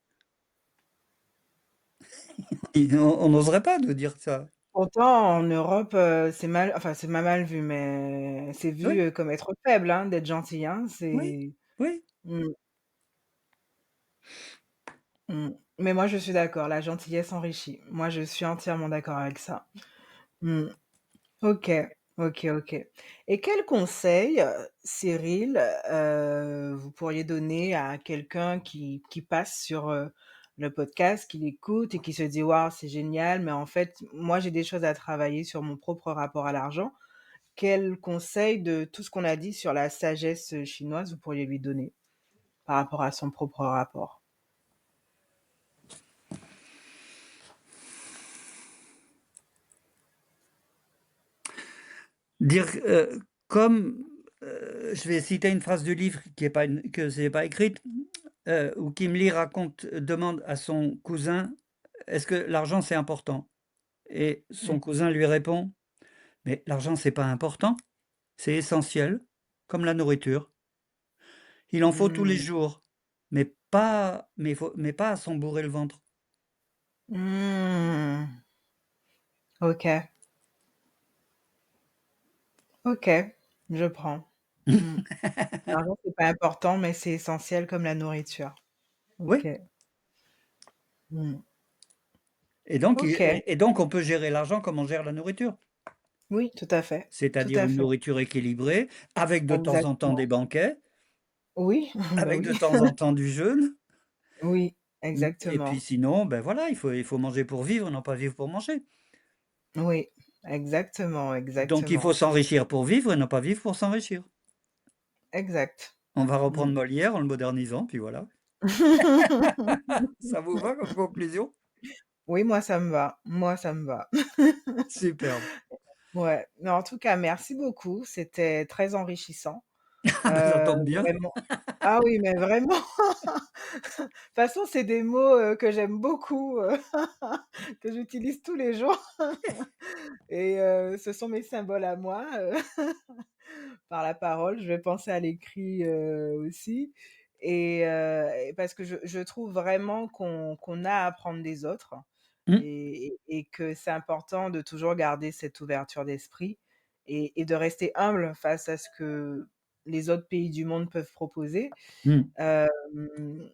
Et on n'oserait pas de dire ça. Pourtant, en Europe, c'est mal enfin, c'est pas mal vu, mais c'est vu, Oui, comme être faible, hein, d'être gentil, hein. oui, C'est oui, mmh. Mmh. Mais moi, je suis d'accord, la gentillesse enrichit. Moi, je suis entièrement d'accord avec ça. Mmh. OK, OK, OK. Et quel conseil, Cyril, vous pourriez donner à quelqu'un qui passe sur, le podcast, qui l'écoute et qui se dit: «Waouh, c'est génial, mais en fait, moi, j'ai des choses à travailler sur mon propre rapport à l'argent». Quel conseil de tout ce qu'on a dit sur la sagesse, chinoise, vous pourriez lui donner par rapport à son propre rapport? Dire, comme, je vais citer une phrase du livre qui est pas une que c'est pas écrite, où Kim Lee raconte demande à son cousin: «Est-ce que l'argent c'est important?» Et Mmh. son cousin lui répond: «Mais l'argent c'est pas important, c'est essentiel, comme la nourriture. Il en faut tous les Mmh. jours, mais pas à s'en bourrer le ventre». Mmh. OK, OK, je prends. Mmh. L'argent, c'est pas important, mais c'est essentiel comme la nourriture. OK. Oui, Mmh. et donc il OK. et donc on peut gérer l'argent comme on gère la nourriture. Oui, tout à fait. Tout C'est-à-dire à une fait. nourriture équilibrée, avec de temps en temps Exactement. des banquets, Oui, bah, avec de oui. temps en temps du jeûne. Oui, Et puis exactement. sinon, ben voilà, il faut manger pour vivre, non pas vivre pour manger. Oui, exactement, Donc il faut exactement. s'enrichir pour vivre et non pas vivre pour s'enrichir. Exact. On va Mmh. reprendre Molière en le modernisant, puis voilà. Ça vous va comme conclusion? Oui, moi, ça me va. Moi, ça me va. Superbe. Ouais. Mais en tout cas, merci beaucoup. C'était très enrichissant. Ah ben ça tombe bien. Vraiment ah oui, mais vraiment. De toute façon, c'est des mots, que j'aime beaucoup, que j'utilise tous les jours et ce sont mes symboles à moi, par la parole. Je vais penser à l'écrit, aussi et parce que je trouve vraiment qu'on a à apprendre des autres Mmh, et que c'est important de toujours garder cette ouverture d'esprit et de rester humble face à ce que les autres pays du monde peuvent proposer. mmh. Hem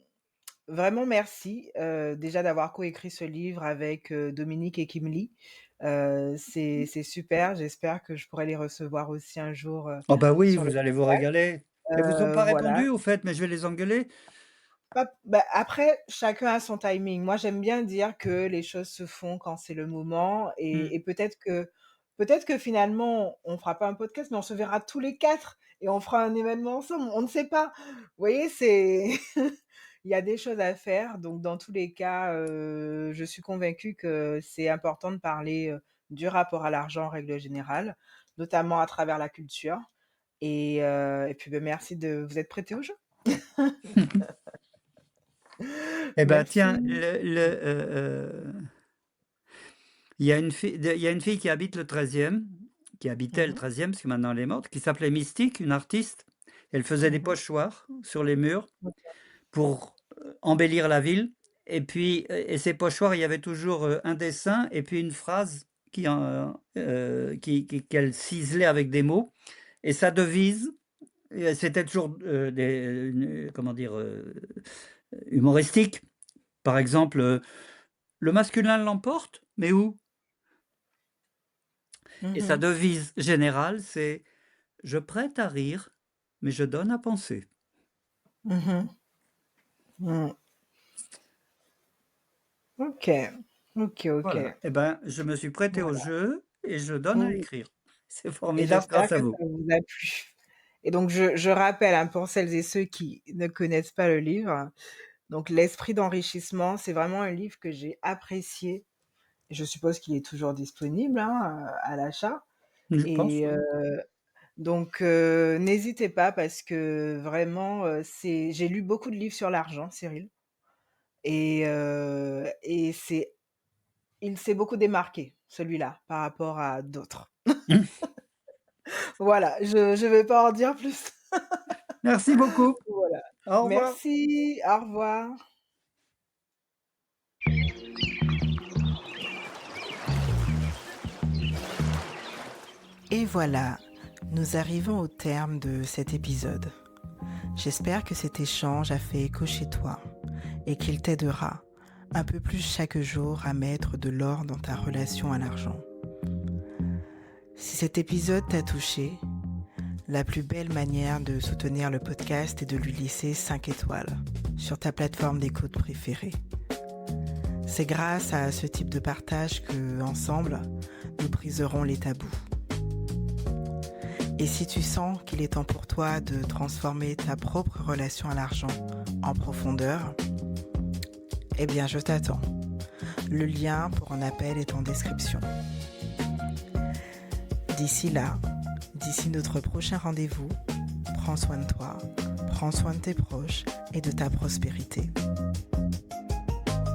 Vraiment merci, déjà d'avoir coécrit ce livre avec, Dominique et Kim Lee. C'est super, j'espère que je pourrai les recevoir aussi un jour, Oh bah oui, sur le vous allez vous podcast. régaler. Elles vous ont pas Voilà. répondu au fait, mais je vais les engueuler? Bah, après, chacun a son timing. Moi, j'aime bien dire que les choses se font quand c'est le moment Mmh. et peut-être que finalement, on fera pas un podcast, mais on se verra tous les 4 et on fera un événement ensemble, on ne sait pas. Vous voyez, c'est il y a des choses à faire, donc dans tous les cas, je suis convaincue que c'est important de parler, du rapport à l'argent en règle générale, notamment à travers la culture et puis, beh, merci de vous être prêté au jeu. Eh ben tiens, Merci. il y a une fille qui habite le 13e, qui habitait le Mmh. 13e parce que maintenant elle est morte, qui s'appelait Mystique, une artiste. Elle faisait des Mmh. pochoirs sur les murs OK. pour, embellir la ville, et puis, et ces pochoirs, il y avait toujours, un dessin et puis une phrase qu'elle ciselait avec des mots, et sa devise, et c'était toujours, comment dire? Humoristique. Par exemple, «Le masculin l'emporte, mais où?» Et sa Mmh. devise générale, c'est: «Je prête à rire, mais je donne à penser». Mmh. Mmh. OK. OK, Voilà, OK. et ben, je me suis prêté au Voilà. jeu et je donne à Oui écrire. C'est et formidable j'espère grâce à que vous. ça vous a plu et donc je rappelle, hein, pour celles et ceux qui ne connaissent pas le livre, donc «L'esprit d'enrichissement», c'est vraiment un livre que j'ai apprécié. Je suppose qu'il est toujours disponible, hein, à l'achat Je pense, et oui. donc n'hésitez pas parce que vraiment, c'est j'ai lu beaucoup de livres sur l'argent, Cyril et il s'est beaucoup démarqué, celui-là, par rapport à d'autres. Voilà, je vais pas en dire plus. Merci beaucoup. Voilà. Au revoir. Merci, au revoir. Et voilà, nous arrivons au terme de cet épisode. J'espère que cet échange a fait écho chez toi et qu'il t'aidera un peu plus chaque jour à mettre de l'or dans ta relation à l'argent. Si cet épisode t'a touché, la plus belle manière de soutenir le podcast est de lui laisser 5 étoiles sur ta plateforme d'écoute préférée. C'est grâce à ce type de partage que, ensemble, nous briserons les tabous. Et si tu sens qu'il est temps pour toi de transformer ta propre relation à l'argent en profondeur, eh bien je t'attends. Le lien pour un appel est en description. D'ici là, d'ici notre prochain rendez-vous, prends soin de toi, prends soin de tes proches et de ta prospérité.